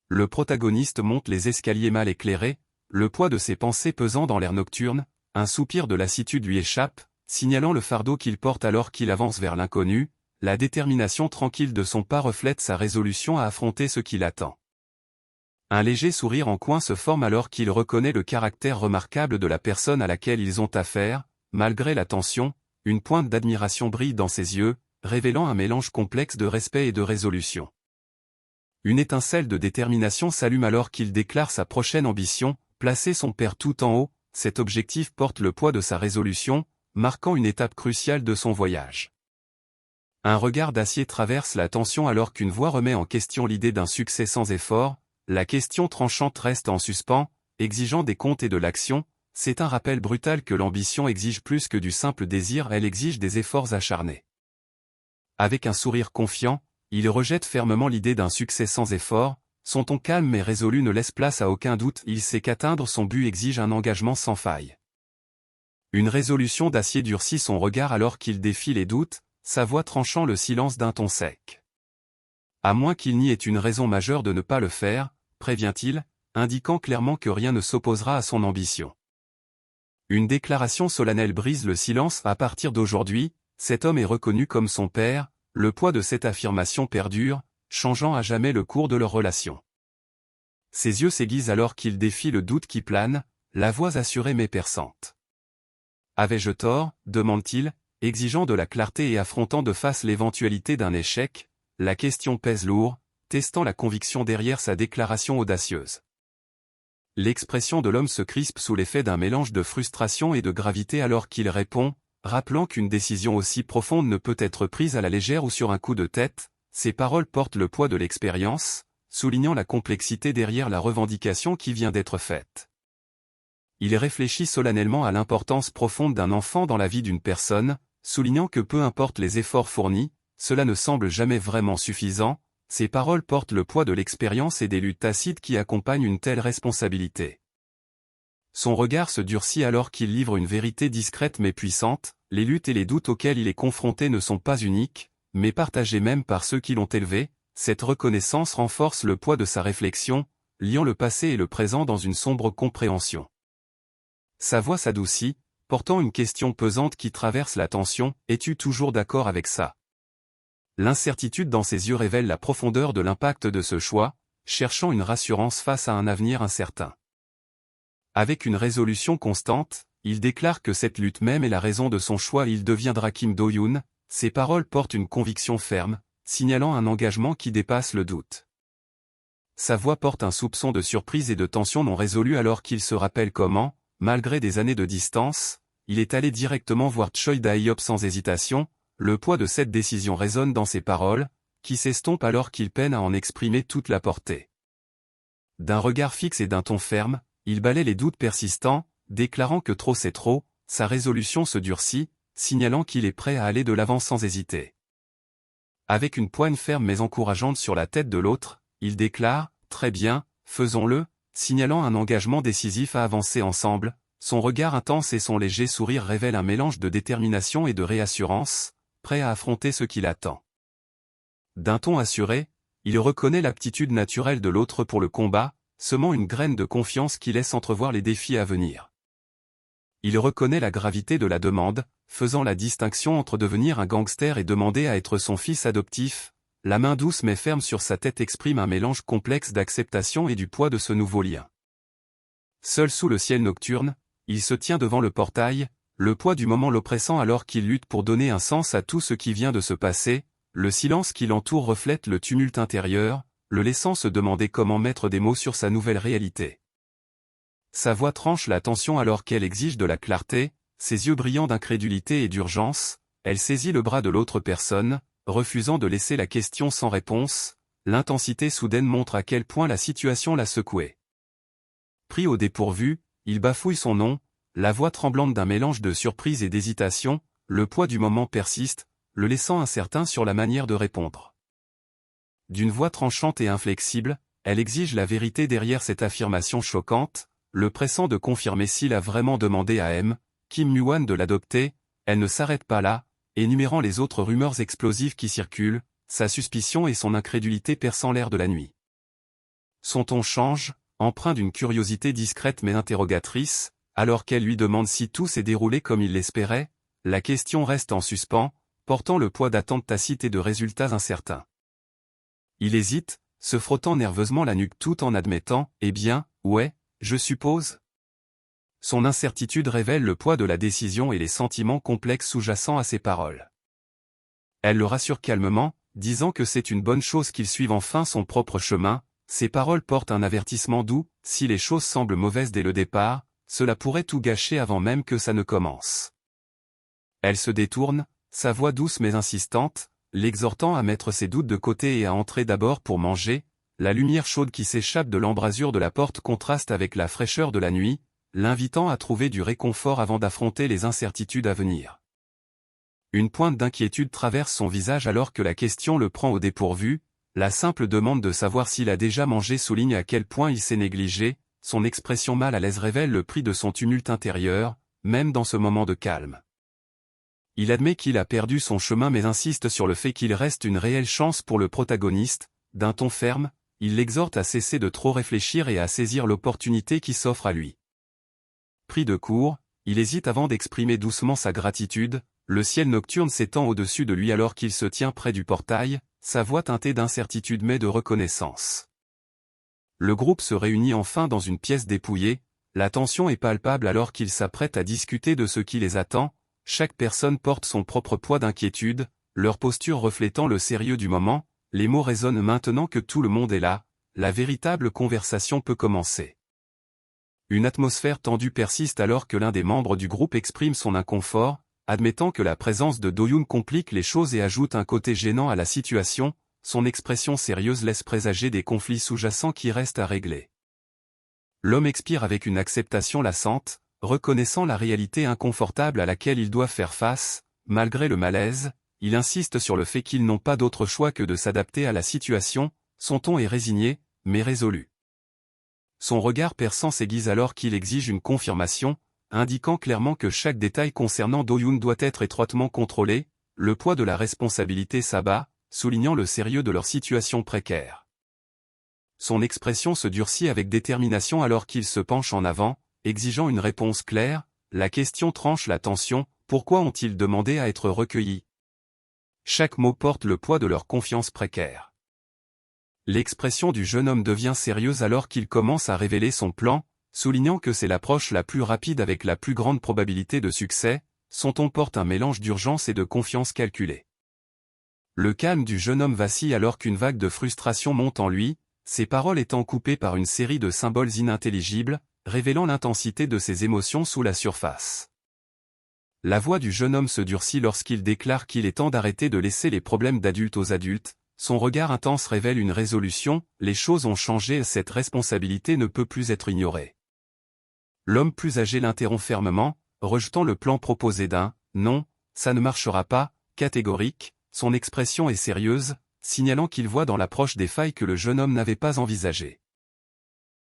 Le protagoniste monte les escaliers mal éclairés, le poids de ses pensées pesant dans l'air nocturne, un soupir de lassitude lui échappe, signalant le fardeau qu'il porte alors qu'il avance vers l'inconnu, la détermination tranquille de son pas reflète sa résolution à affronter ce qui l'attend. Un léger sourire en coin se forme alors qu'il reconnaît le caractère remarquable de la personne à laquelle ils ont affaire, malgré la tension, une pointe d'admiration brille dans ses yeux, révélant un mélange complexe de respect et de résolution. Une étincelle de détermination s'allume alors qu'il déclare sa prochaine ambition, placer son père tout en haut, cet objectif porte le poids de sa résolution, marquant une étape cruciale de son voyage. Un regard d'acier traverse la tension alors qu'une voix remet en question l'idée d'un succès sans effort. La question tranchante reste en suspens, exigeant des comptes et de l'action, c'est un rappel brutal que l'ambition exige plus que du simple désir, elle exige des efforts acharnés. Avec un sourire confiant, il rejette fermement l'idée d'un succès sans effort, son ton calme mais résolu ne laisse place à aucun doute, il sait qu'atteindre son but exige un engagement sans faille. Une résolution d'acier durcit son regard alors qu'il défie les doutes, sa voix tranchant le silence d'un ton sec. À moins qu'il n'y ait une raison majeure de ne pas le faire, prévient-il, indiquant clairement que rien ne s'opposera à son ambition. Une déclaration solennelle brise le silence. À partir d'aujourd'hui, cet homme est reconnu comme son père, le poids de cette affirmation perdure, changeant à jamais le cours de leur relation. Ses yeux s'aiguisent alors qu'il défie le doute qui plane, la voix assurée mais perçante. « Avais-je tort ?» demande-t-il, exigeant de la clarté et affrontant de face l'éventualité d'un échec. La question pèse lourd, testant la conviction derrière sa déclaration audacieuse. L'expression de l'homme se crispe sous l'effet d'un mélange de frustration et de gravité alors qu'il répond, rappelant qu'une décision aussi profonde ne peut être prise à la légère ou sur un coup de tête. Ses paroles portent le poids de l'expérience, soulignant la complexité derrière la revendication qui vient d'être faite. Il réfléchit solennellement à l'importance profonde d'un enfant dans la vie d'une personne, soulignant que peu importe les efforts fournis, cela ne semble jamais vraiment suffisant. Ses paroles portent le poids de l'expérience et des luttes tacites qui accompagnent une telle responsabilité. Son regard se durcit alors qu'il livre une vérité discrète mais puissante. Les luttes et les doutes auxquels il est confronté ne sont pas uniques, mais partagés même par ceux qui l'ont élevé. Cette reconnaissance renforce le poids de sa réflexion, liant le passé et le présent dans une sombre compréhension. Sa voix s'adoucit, portant une question pesante qui traverse la tension. « Es-tu toujours d'accord avec ça ?» L'incertitude dans ses yeux révèle la profondeur de l'impact de ce choix, cherchant une rassurance face à un avenir incertain. Avec une résolution constante, il déclare que cette lutte même est la raison de son choix. Il deviendra Kim Do-yoon. Ses paroles portent une conviction ferme, signalant un engagement qui dépasse le doute. Sa voix porte un soupçon de surprise et de tension non résolue alors qu'il se rappelle comment, malgré des années de distance, il est allé directement voir Choi Da-hyop sans hésitation. Le poids de cette décision résonne dans ses paroles, qui s'estompent alors qu'il peine à en exprimer toute la portée. D'un regard fixe et d'un ton ferme, il balaie les doutes persistants, déclarant que trop c'est trop. Sa résolution se durcit, signalant qu'il est prêt à aller de l'avant sans hésiter. Avec une poigne ferme mais encourageante sur la tête de l'autre, il déclare « Très bien, faisons-le », signalant un engagement décisif à avancer ensemble. Son regard intense et son léger sourire révèlent un mélange de détermination et de réassurance, prêt à affronter ce qui l'attend. D'un ton assuré, il reconnaît l'aptitude naturelle de l'autre pour le combat, semant une graine de confiance qui laisse entrevoir les défis à venir. Il reconnaît la gravité de la demande, faisant la distinction entre devenir un gangster et demander à être son fils adoptif. La main douce mais ferme sur sa tête exprime un mélange complexe d'acceptation et du poids de ce nouveau lien. Seul sous le ciel nocturne, il se tient devant le portail, le poids du moment l'oppressant alors qu'il lutte pour donner un sens à tout ce qui vient de se passer. Le silence qui l'entoure reflète le tumulte intérieur, le laissant se demander comment mettre des mots sur sa nouvelle réalité. Sa voix tranche la tension alors qu'elle exige de la clarté, ses yeux brillants d'incrédulité et d'urgence. Elle saisit le bras de l'autre personne, refusant de laisser la question sans réponse. L'intensité soudaine montre à quel point la situation l'a secoué. Pris au dépourvu, il bafouille son nom, la voix tremblante d'un mélange de surprise et d'hésitation. Le poids du moment persiste, le laissant incertain sur la manière de répondre. D'une voix tranchante et inflexible, elle exige la vérité derrière cette affirmation choquante, le pressant de confirmer s'il a vraiment demandé à Kim Moo-hwan de l'adopter. Elle ne s'arrête pas là, énumérant les autres rumeurs explosives qui circulent, sa suspicion et son incrédulité perçant l'air de la nuit. Son ton change, empreint d'une curiosité discrète mais interrogatrice, alors qu'elle lui demande si tout s'est déroulé comme il l'espérait. La question reste en suspens, portant le poids d'attentes tacites et de résultats incertains. Il hésite, se frottant nerveusement la nuque tout en admettant « Eh bien, ouais, je suppose ». Son incertitude révèle le poids de la décision et les sentiments complexes sous-jacents à ses paroles. Elle le rassure calmement, disant que c'est une bonne chose qu'il suive enfin son propre chemin. Ses paroles portent un avertissement doux, si les choses semblent mauvaises dès le départ, cela pourrait tout gâcher avant même que ça ne commence. Elle se détourne, sa voix douce mais insistante, l'exhortant à mettre ses doutes de côté et à entrer d'abord pour manger. La lumière chaude qui s'échappe de l'embrasure de la porte contraste avec la fraîcheur de la nuit, l'invitant à trouver du réconfort avant d'affronter les incertitudes à venir. Une pointe d'inquiétude traverse son visage alors que la question le prend au dépourvu. La simple demande de savoir s'il a déjà mangé souligne à quel point il s'est négligé. Son expression mal à l'aise révèle le prix de son tumulte intérieur, même dans ce moment de calme. Il admet qu'il a perdu son chemin mais insiste sur le fait qu'il reste une réelle chance pour le protagoniste. D'un ton ferme, il l'exhorte à cesser de trop réfléchir et à saisir l'opportunité qui s'offre à lui. Pris de court, il hésite avant d'exprimer doucement sa gratitude. Le ciel nocturne s'étend au-dessus de lui alors qu'il se tient près du portail, sa voix teintée d'incertitude mais de reconnaissance. Le groupe se réunit enfin dans une pièce dépouillée, la tension est palpable alors qu'ils s'apprêtent à discuter de ce qui les attend, chaque personne porte son propre poids d'inquiétude, leur posture reflétant le sérieux du moment, les mots résonnent maintenant que tout le monde est là, la véritable conversation peut commencer. Une atmosphère tendue persiste alors que l'un des membres du groupe exprime son inconfort, admettant que la présence de Do-yoon complique les choses et ajoute un côté gênant à la situation, son expression sérieuse laisse présager des conflits sous-jacents qui restent à régler. L'homme expire avec une acceptation lassante, reconnaissant la réalité inconfortable à laquelle ils doivent faire face, malgré le malaise, il insiste sur le fait qu'ils n'ont pas d'autre choix que de s'adapter à la situation, son ton est résigné, mais résolu. Son regard perçant s'aiguise alors qu'il exige une confirmation, indiquant clairement que chaque détail concernant Do-yoon doit être étroitement contrôlé, le poids de la responsabilité s'abat, soulignant le sérieux de leur situation précaire. Son expression se durcit avec détermination alors qu'il se penche en avant, exigeant une réponse claire, la question tranche la tension, pourquoi ont-ils demandé à être recueillis? Chaque mot porte le poids de leur confiance précaire. L'expression du jeune homme devient sérieuse alors qu'il commence à révéler son plan, soulignant que c'est l'approche la plus rapide avec la plus grande probabilité de succès, son ton porte un mélange d'urgence et de confiance calculée. Le calme du jeune homme vacille alors qu'une vague de frustration monte en lui, ses paroles étant coupées par une série de symboles inintelligibles, révélant l'intensité de ses émotions sous la surface. La voix du jeune homme se durcit lorsqu'il déclare qu'il est temps d'arrêter de laisser les problèmes d'adultes aux adultes, son regard intense révèle une résolution, les choses ont changé et cette responsabilité ne peut plus être ignorée. L'homme plus âgé l'interrompt fermement, rejetant le plan proposé d'un « non, ça ne marchera pas », catégorique, son expression est sérieuse, signalant qu'il voit dans l'approche des failles que le jeune homme n'avait pas envisagées.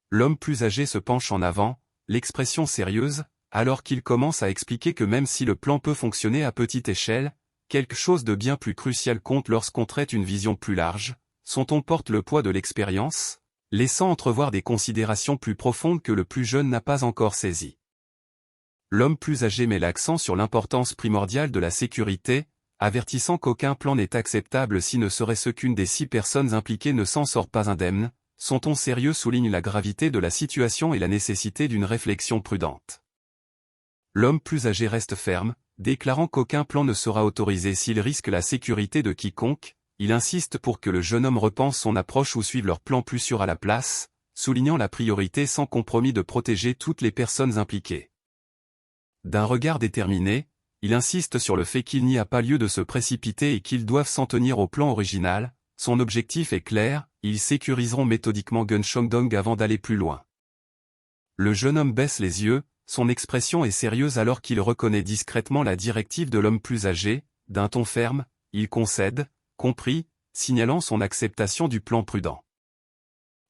L'homme plus âgé se penche en avant, l'expression sérieuse, alors qu'il commence à expliquer que même si le plan peut fonctionner à petite échelle, quelque chose de bien plus crucial compte lorsqu'on traite une vision plus large, son ton porte le poids de l'expérience, laissant entrevoir des considérations plus profondes que le plus jeune n'a pas encore saisies. L'homme plus âgé met l'accent sur l'importance primordiale de la sécurité, avertissant qu'aucun plan n'est acceptable si ne serait-ce qu'une des 6 personnes impliquées ne s'en sort pas indemne, son ton sérieux souligne la gravité de la situation et la nécessité d'une réflexion prudente. L'homme plus âgé reste ferme, déclarant qu'aucun plan ne sera autorisé s'il risque la sécurité de quiconque, il insiste pour que le jeune homme repense son approche ou suive leur plan plus sûr à la place, soulignant la priorité sans compromis de protéger toutes les personnes impliquées. D'un regard déterminé, il insiste sur le fait qu'il n'y a pas lieu de se précipiter et qu'ils doivent s'en tenir au plan original, son objectif est clair, ils sécuriseront méthodiquement Guncheon-dong avant d'aller plus loin. Le jeune homme baisse les yeux, son expression est sérieuse alors qu'il reconnaît discrètement la directive de l'homme plus âgé, d'un ton ferme, il concède, compris, signalant son acceptation du plan prudent.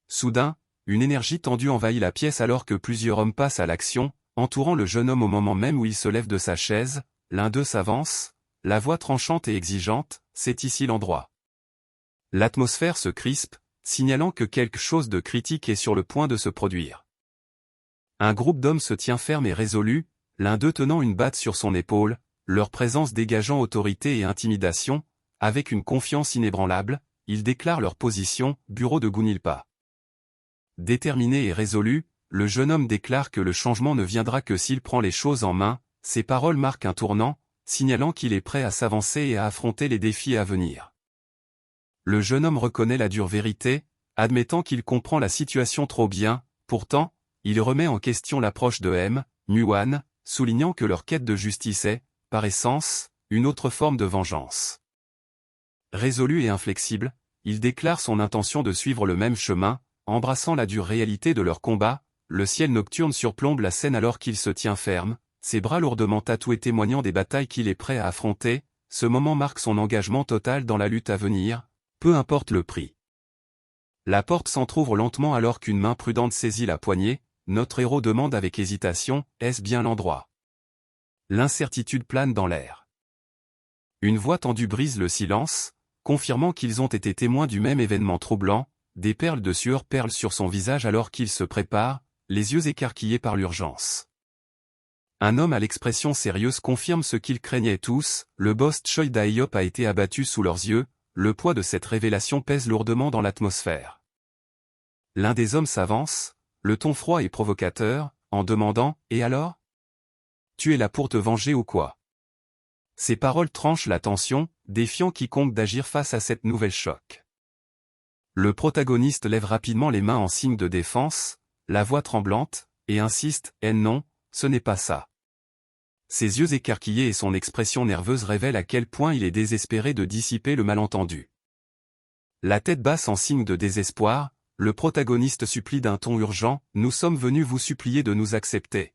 Soudain, une énergie tendue envahit la pièce alors que plusieurs hommes passent à l'action, entourant le jeune homme au moment même où il se lève de sa chaise, l'un d'eux s'avance, la voix tranchante et exigeante, c'est ici l'endroit. L'atmosphère se crispe, signalant que quelque chose de critique est sur le point de se produire. Un groupe d'hommes se tient ferme et résolu, l'un d'eux tenant une batte sur son épaule, leur présence dégageant autorité et intimidation, avec une confiance inébranlable, ils déclarent leur position, bureau de Gunilpa. Déterminé et résolu, le jeune homme déclare que le changement ne viendra que s'il prend les choses en main, ses paroles marquent un tournant, signalant qu'il est prêt à s'avancer et à affronter les défis à venir. Le jeune homme reconnaît la dure vérité, admettant qu'il comprend la situation trop bien, pourtant, il remet en question l'approche de M. Muan, soulignant que leur quête de justice est, par essence, une autre forme de vengeance. Résolu et inflexible, il déclare son intention de suivre le même chemin, embrassant la dure réalité de leur combat, le ciel nocturne surplombe la scène alors qu'il se tient ferme, ses bras lourdement tatoués témoignant des batailles qu'il est prêt à affronter, ce moment marque son engagement total dans la lutte à venir, peu importe le prix. La porte s'entrouvre lentement alors qu'une main prudente saisit la poignée, notre héros demande avec hésitation, est-ce bien l'endroit? L'incertitude plane dans l'air. Une voix tendue brise le silence, confirmant qu'ils ont été témoins du même événement troublant, des perles de sueur perlent sur son visage alors qu'il se prépare, les yeux écarquillés par l'urgence. Un homme à l'expression sérieuse confirme ce qu'ils craignaient tous, le boss Choi Dae-hyop a été abattu sous leurs yeux, le poids de cette révélation pèse lourdement dans l'atmosphère. L'un des hommes s'avance, le ton froid et provocateur, en demandant « Et alors ? Tu es là pour te venger ou quoi ?» Ces paroles tranchent la tension, défiant quiconque d'agir face à cette nouvelle choc. Le protagoniste lève rapidement les mains en signe de défense, la voix tremblante, et insiste « Eh non, ce n'est pas ça ». Ses yeux écarquillés et son expression nerveuse révèlent à quel point il est désespéré de dissiper le malentendu. La tête basse en signe de désespoir, le protagoniste supplie d'un ton urgent « Nous sommes venus vous supplier de nous accepter ».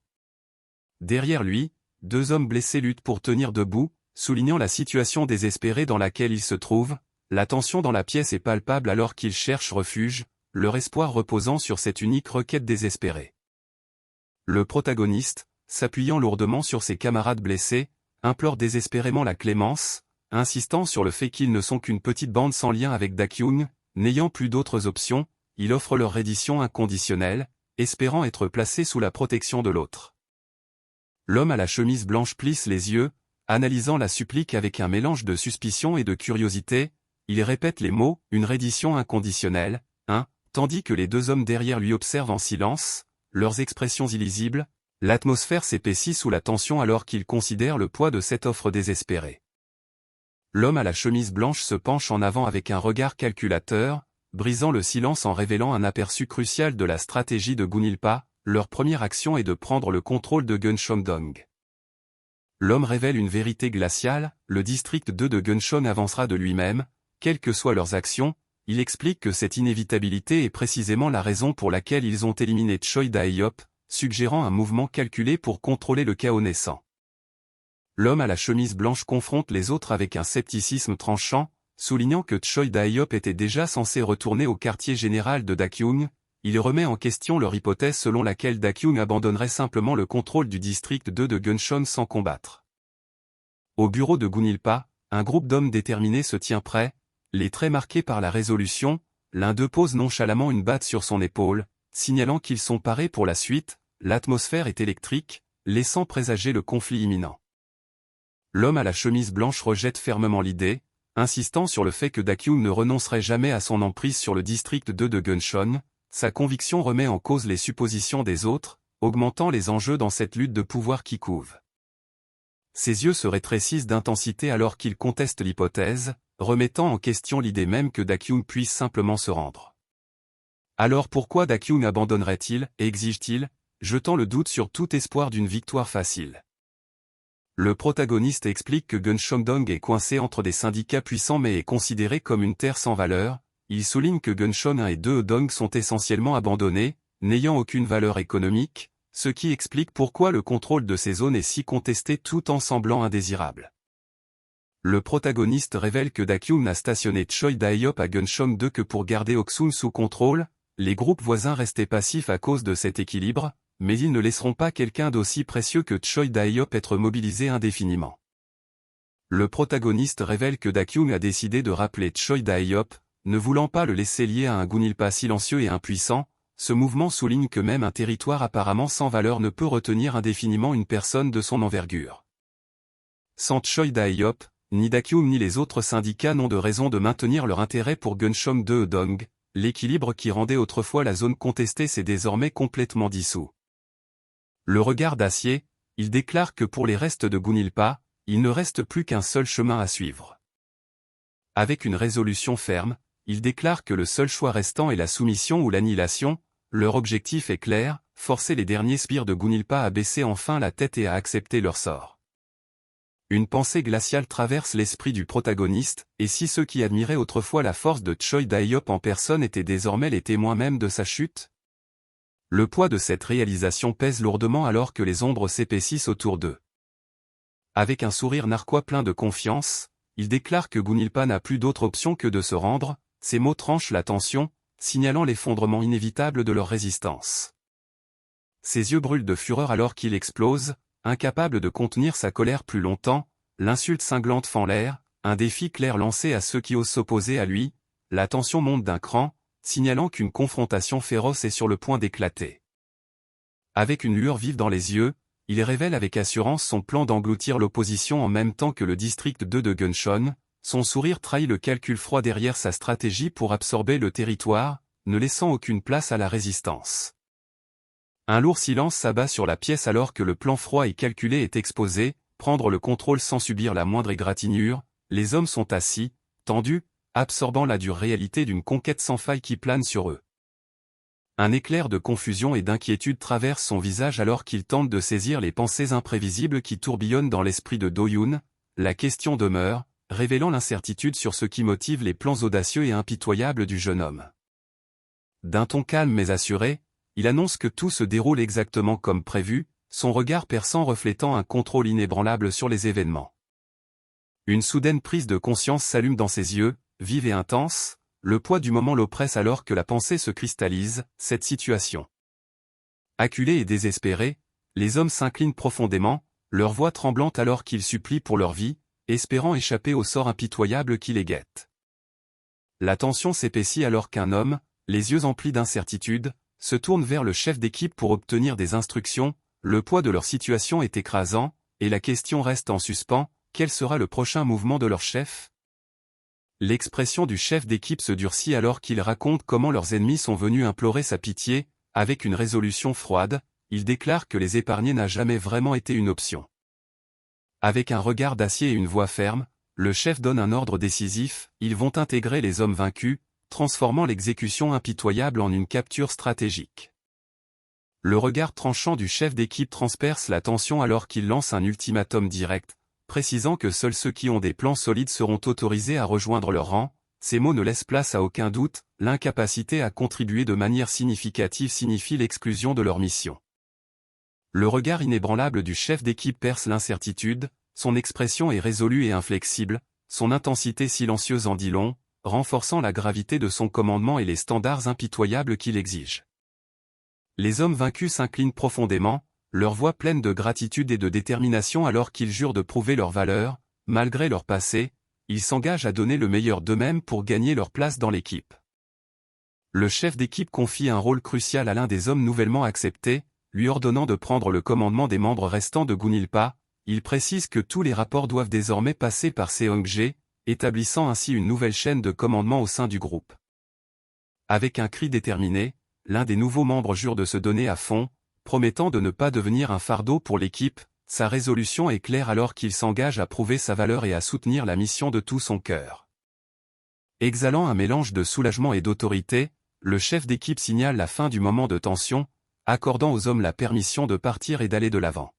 Derrière lui, deux hommes blessés luttent pour tenir debout, soulignant la situation désespérée dans laquelle ils se trouvent. La tension dans la pièce est palpable alors qu'ils cherchent refuge, leur espoir reposant sur cette unique requête désespérée. Le protagoniste, s'appuyant lourdement sur ses camarades blessés, implore désespérément la clémence, insistant sur le fait qu'ils ne sont qu'une petite bande sans lien avec Da-Kyung. N'ayant plus d'autres options, il offre leur reddition inconditionnelle, espérant être placé sous la protection de l'autre. L'homme à la chemise blanche plisse les yeux, analysant la supplique avec un mélange de suspicion et de curiosité. Il répète les mots « une reddition inconditionnelle », tandis que les deux hommes derrière lui observent en silence, leurs expressions illisibles. L'atmosphère s'épaissit sous la tension alors qu'il considère le poids de cette offre désespérée. L'homme à la chemise blanche se penche en avant avec un regard calculateur, brisant le silence en révélant un aperçu crucial de la stratégie de Gunilpa. Leur première action est de prendre le contrôle de Guncheon-dong. L'homme révèle une vérité glaciale, le district 2 de Guncheon avancera de lui-même, quelles que soient leurs actions. Il explique que cette inévitabilité est précisément la raison pour laquelle ils ont éliminé Choi Dae-hyop, suggérant un mouvement calculé pour contrôler le chaos naissant. L'homme à la chemise blanche confronte les autres avec un scepticisme tranchant, soulignant que Choi Dae-hyop était déjà censé retourner au quartier général de Da-Kyung. Il remet en question leur hypothèse selon laquelle Da-Kyung abandonnerait simplement le contrôle du district 2 de Guncheon sans combattre. Au bureau de Gunilpa, un groupe d'hommes déterminés se tient prêt, les traits marqués par la résolution. L'un d'eux pose nonchalamment une batte sur son épaule, signalant qu'ils sont parés pour la suite. L'atmosphère est électrique, laissant présager le conflit imminent. L'homme à la chemise blanche rejette fermement l'idée, insistant sur le fait que Da-Kyung ne renoncerait jamais à son emprise sur le district 2 de Guncheon. Sa conviction remet en cause les suppositions des autres, augmentant les enjeux dans cette lutte de pouvoir qui couve. Ses yeux se rétrécissent d'intensité alors qu'il conteste l'hypothèse, remettant en question l'idée même que Da-Kyung puisse simplement se rendre. Alors pourquoi Da-Kyung abandonnerait-il et exige-t-il, jetant le doute sur tout espoir d'une victoire facile? Le protagoniste explique que Guncheon-dong est coincé entre des syndicats puissants mais est considéré comme une terre sans valeur. Il souligne que Guncheon 1 et 2 Dong sont essentiellement abandonnés, n'ayant aucune valeur économique, ce qui explique pourquoi le contrôle de ces zones est si contesté tout en semblant indésirable. Le protagoniste révèle que Da-Kyung n'a stationné Choi Dae-hyop à Guncheon 2 que pour garder Ok-sun sous contrôle. Les groupes voisins restaient passifs à cause de cet équilibre, mais ils ne laisseront pas quelqu'un d'aussi précieux que Choi Dae-hyop être mobilisé indéfiniment. Le protagoniste révèle que Da-Kyung a décidé de rappeler Choi Dae-hyop, ne voulant pas le laisser lié à un Gunilpa silencieux et impuissant. Ce mouvement souligne que même un territoire apparemment sans valeur ne peut retenir indéfiniment une personne de son envergure. Sans Choi Dae-hyop, ni Da-Kyung ni les autres syndicats n'ont de raison de maintenir leur intérêt pour Guncheon 2 Dong. L'équilibre qui rendait autrefois la zone contestée s'est désormais complètement dissous. Le regard d'acier, il déclare que pour les restes de Gunilpa, il ne reste plus qu'un seul chemin à suivre. Avec une résolution ferme, il déclare que le seul choix restant est la soumission ou l'annihilation. Leur objectif est clair, forcer les derniers sbires de Gunilpa à baisser enfin la tête et à accepter leur sort. Une pensée glaciale traverse l'esprit du protagoniste, et si ceux qui admiraient autrefois la force de Choi Dae-hyop en personne étaient désormais les témoins même de sa chute? Le poids de cette réalisation pèse lourdement alors que les ombres s'épaississent autour d'eux. Avec un sourire narquois plein de confiance, il déclare que Gunilpa n'a plus d'autre option que de se rendre. Ces mots tranchent la tension, signalant l'effondrement inévitable de leur résistance. Ses yeux brûlent de fureur alors qu'il explose, incapable de contenir sa colère plus longtemps. L'insulte cinglante fend l'air, un défi clair lancé à ceux qui osent s'opposer à lui. La tension monte d'un cran, signalant qu'une confrontation féroce est sur le point d'éclater. Avec une lueur vive dans les yeux, il révèle avec assurance son plan d'engloutir l'opposition en même temps que le district 2 de Guncheon. Son sourire trahit le calcul froid derrière sa stratégie pour absorber le territoire. ne laissant aucune place à la résistance. Un lourd silence s'abat sur la pièce alors que le plan froid et calculé est exposé, prendre le contrôle sans subir la moindre égratignure, les hommes sont assis, tendus, absorbant la dure réalité d'une conquête sans faille qui plane sur eux. Un éclair de confusion et d'inquiétude traverse son visage alors qu'il tente de saisir les pensées imprévisibles qui tourbillonnent dans l'esprit de Do-yoon. La question demeure, révélant l'incertitude sur ce qui motive les plans audacieux et impitoyables du jeune homme. D'un ton calme mais assuré, il annonce que tout se déroule exactement comme prévu, son regard perçant reflétant un contrôle inébranlable sur les événements. Une soudaine prise de conscience s'allume dans ses yeux, vive et intense, le poids du moment l'oppresse alors que la pensée se cristallise, cette situation. Acculés et désespérés, les hommes s'inclinent profondément, leur voix tremblante alors qu'ils supplient pour leur vie, espérant échapper au sort impitoyable qui les guette. La tension s'épaissit alors qu'un homme, les yeux emplis d'incertitude, se tourne vers le chef d'équipe pour obtenir des instructions. Le poids de leur situation est écrasant, et la question reste en suspens, quel sera le prochain mouvement de leur chef? L'expression du chef d'équipe se durcit alors qu'il raconte comment leurs ennemis sont venus implorer sa pitié. Avec une résolution froide, il déclare que les épargner n'a jamais vraiment été une option. Avec un regard d'acier et une voix ferme, le chef donne un ordre décisif, ils vont intégrer les hommes vaincus, transformant l'exécution impitoyable en une capture stratégique. Le regard tranchant du chef d'équipe transperce la tension alors qu'il lance un ultimatum direct, précisant que seuls ceux qui ont des plans solides seront autorisés à rejoindre leur rang. Ces mots ne laissent place à aucun doute, l'incapacité à contribuer de manière significative signifie l'exclusion de leur mission. Le regard inébranlable du chef d'équipe perce l'incertitude, son expression est résolue et inflexible, son intensité silencieuse en dit long, renforçant la gravité de son commandement et les standards impitoyables qu'il exige. Les hommes vaincus s'inclinent profondément, leur voix pleine de gratitude et de détermination alors qu'ils jurent de prouver leur valeur, malgré leur passé, ils s'engagent à donner le meilleur d'eux-mêmes pour gagner leur place dans l'équipe. Le chef d'équipe confie un rôle crucial à l'un des hommes nouvellement acceptés, lui ordonnant de prendre le commandement des membres restants de Gunilpa. Il précise que tous les rapports doivent désormais passer par Seong-jae, établissant ainsi une nouvelle chaîne de commandement au sein du groupe. Avec un cri déterminé, l'un des nouveaux membres jure de se donner à fond, promettant de ne pas devenir un fardeau pour l'équipe. Sa résolution est claire alors qu'il s'engage à prouver sa valeur et à soutenir la mission de tout son cœur. Exhalant un mélange de soulagement et d'autorité, le chef d'équipe signale la fin du moment de tension, accordant aux hommes la permission de partir et d'aller de l'avant.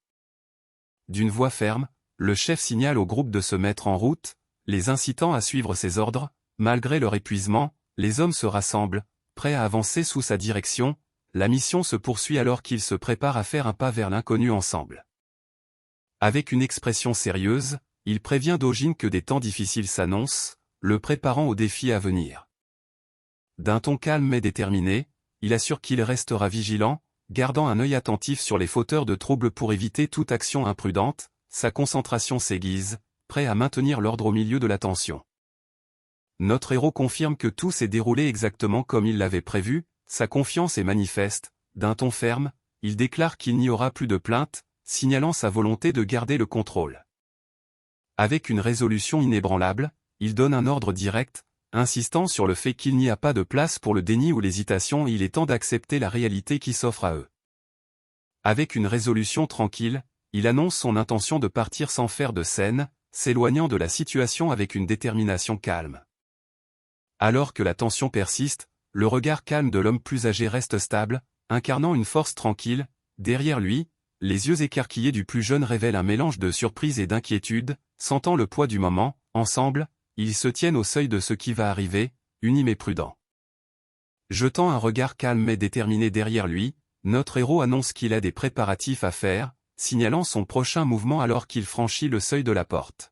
D'une voix ferme, le chef signale au groupe de se mettre en route, les incitant à suivre ses ordres. Malgré leur épuisement, les hommes se rassemblent, prêts à avancer sous sa direction. La mission se poursuit alors qu'ils se préparent à faire un pas vers l'inconnu ensemble. Avec une expression sérieuse, il prévient Do-jin que des temps difficiles s'annoncent, le préparant aux défis à venir. D'un ton calme mais déterminé, il assure qu'il restera vigilant, gardant un œil attentif sur les fauteurs de troubles pour éviter toute action imprudente. Sa concentration s'aiguise, prêt à maintenir l'ordre au milieu de la tension. Notre héros confirme que tout s'est déroulé exactement comme il l'avait prévu, sa confiance est manifeste. D'un ton ferme, il déclare qu'il n'y aura plus de plainte, signalant sa volonté de garder le contrôle. Avec une résolution inébranlable, il donne un ordre direct, insistant sur le fait qu'il n'y a pas de place pour le déni ou l'hésitation et il est temps d'accepter la réalité qui s'offre à eux. Avec une résolution tranquille, il annonce son intention de partir sans faire de scène, s'éloignant de la situation avec une détermination calme. Alors que la tension persiste, le regard calme de l'homme plus âgé reste stable, incarnant une force tranquille. Derrière lui, les yeux écarquillés du plus jeune révèlent un mélange de surprise et d'inquiétude. Sentant le poids du moment, ensemble, ils se tiennent au seuil de ce qui va arriver, unis mais prudents. Jetant un regard calme mais déterminé derrière lui, notre héros annonce qu'il a des préparatifs à faire, signalant son prochain mouvement alors qu'il franchit le seuil de la porte.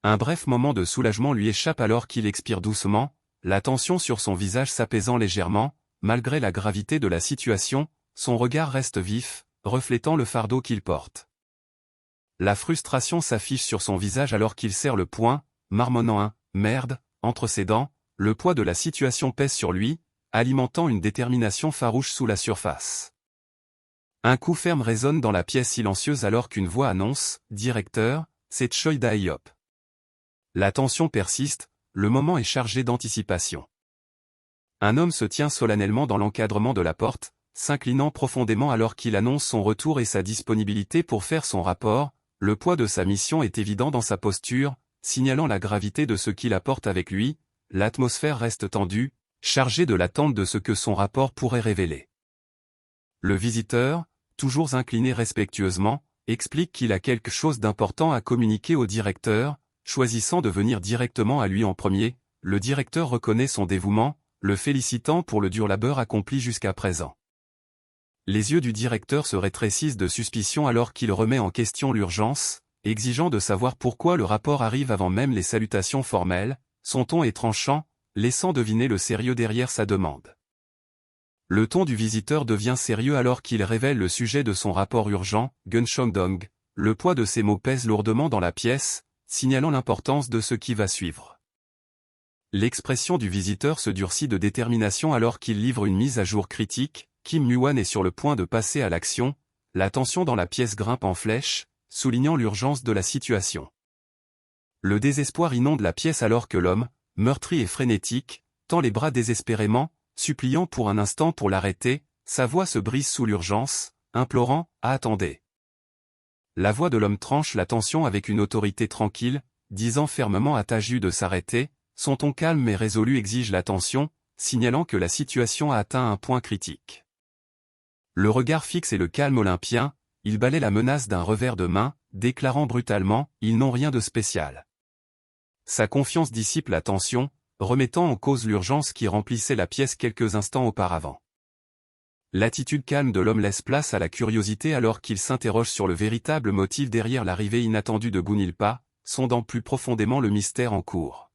Un bref moment de soulagement lui échappe alors qu'il expire doucement, la tension sur son visage s'apaisant légèrement. Malgré la gravité de la situation, son regard reste vif, reflétant le fardeau qu'il porte. La frustration s'affiche sur son visage alors qu'il serre le poing, marmonnant un « merde » entre ses dents. Le poids de la situation pèse sur lui, alimentant une détermination farouche sous la surface. Un coup ferme résonne dans la pièce silencieuse alors qu'une voix annonce « Directeur, c'est Choi Da-hyop ». La tension persiste, le moment est chargé d'anticipation. Un homme se tient solennellement dans l'encadrement de la porte, s'inclinant profondément alors qu'il annonce son retour et sa disponibilité pour faire son rapport. Le poids de sa mission est évident dans sa posture, signalant la gravité de ce qu'il apporte avec lui. L'atmosphère reste tendue, chargée de l'attente de ce que son rapport pourrait révéler. Le visiteur, toujours incliné respectueusement, explique qu'il a quelque chose d'important à communiquer au directeur, choisissant de venir directement à lui en premier. Le directeur reconnaît son dévouement, le félicitant pour le dur labeur accompli jusqu'à présent. Les yeux du directeur se rétrécissent de suspicion alors qu'il remet en question l'urgence, exigeant de savoir pourquoi le rapport arrive avant même les salutations formelles. Son ton est tranchant, laissant deviner le sérieux derrière sa demande. Le ton du visiteur devient sérieux alors qu'il révèle le sujet de son rapport urgent. Gunshong-dong. Le poids de ces mots pèse lourdement dans la pièce, signalant l'importance de ce qui va suivre. L'expression du visiteur se durcit de détermination alors qu'il livre une mise à jour critique. Kim Muan est sur le point de passer à l'action, la tension dans la pièce grimpe en flèche, soulignant l'urgence de la situation. Le désespoir inonde la pièce alors que l'homme, meurtri et frénétique, tend les bras désespérément, suppliant pour un instant pour l'arrêter. Sa voix se brise sous l'urgence, implorant « Attendez ». La voix de l'homme tranche la tension avec une autorité tranquille, disant fermement à Taju de s'arrêter. Son ton calme mais résolu exige l'attention, signalant que la situation a atteint un point critique. Le regard fixe et le calme olympien, il balaie la menace d'un revers de main, déclarant brutalement « Ils n'ont rien de spécial ». Sa confiance dissipe la tension, remettant en cause l'urgence qui remplissait la pièce quelques instants auparavant. L'attitude calme de l'homme laisse place à la curiosité alors qu'il s'interroge sur le véritable motif derrière l'arrivée inattendue de Gunilpa, sondant plus profondément le mystère en cours.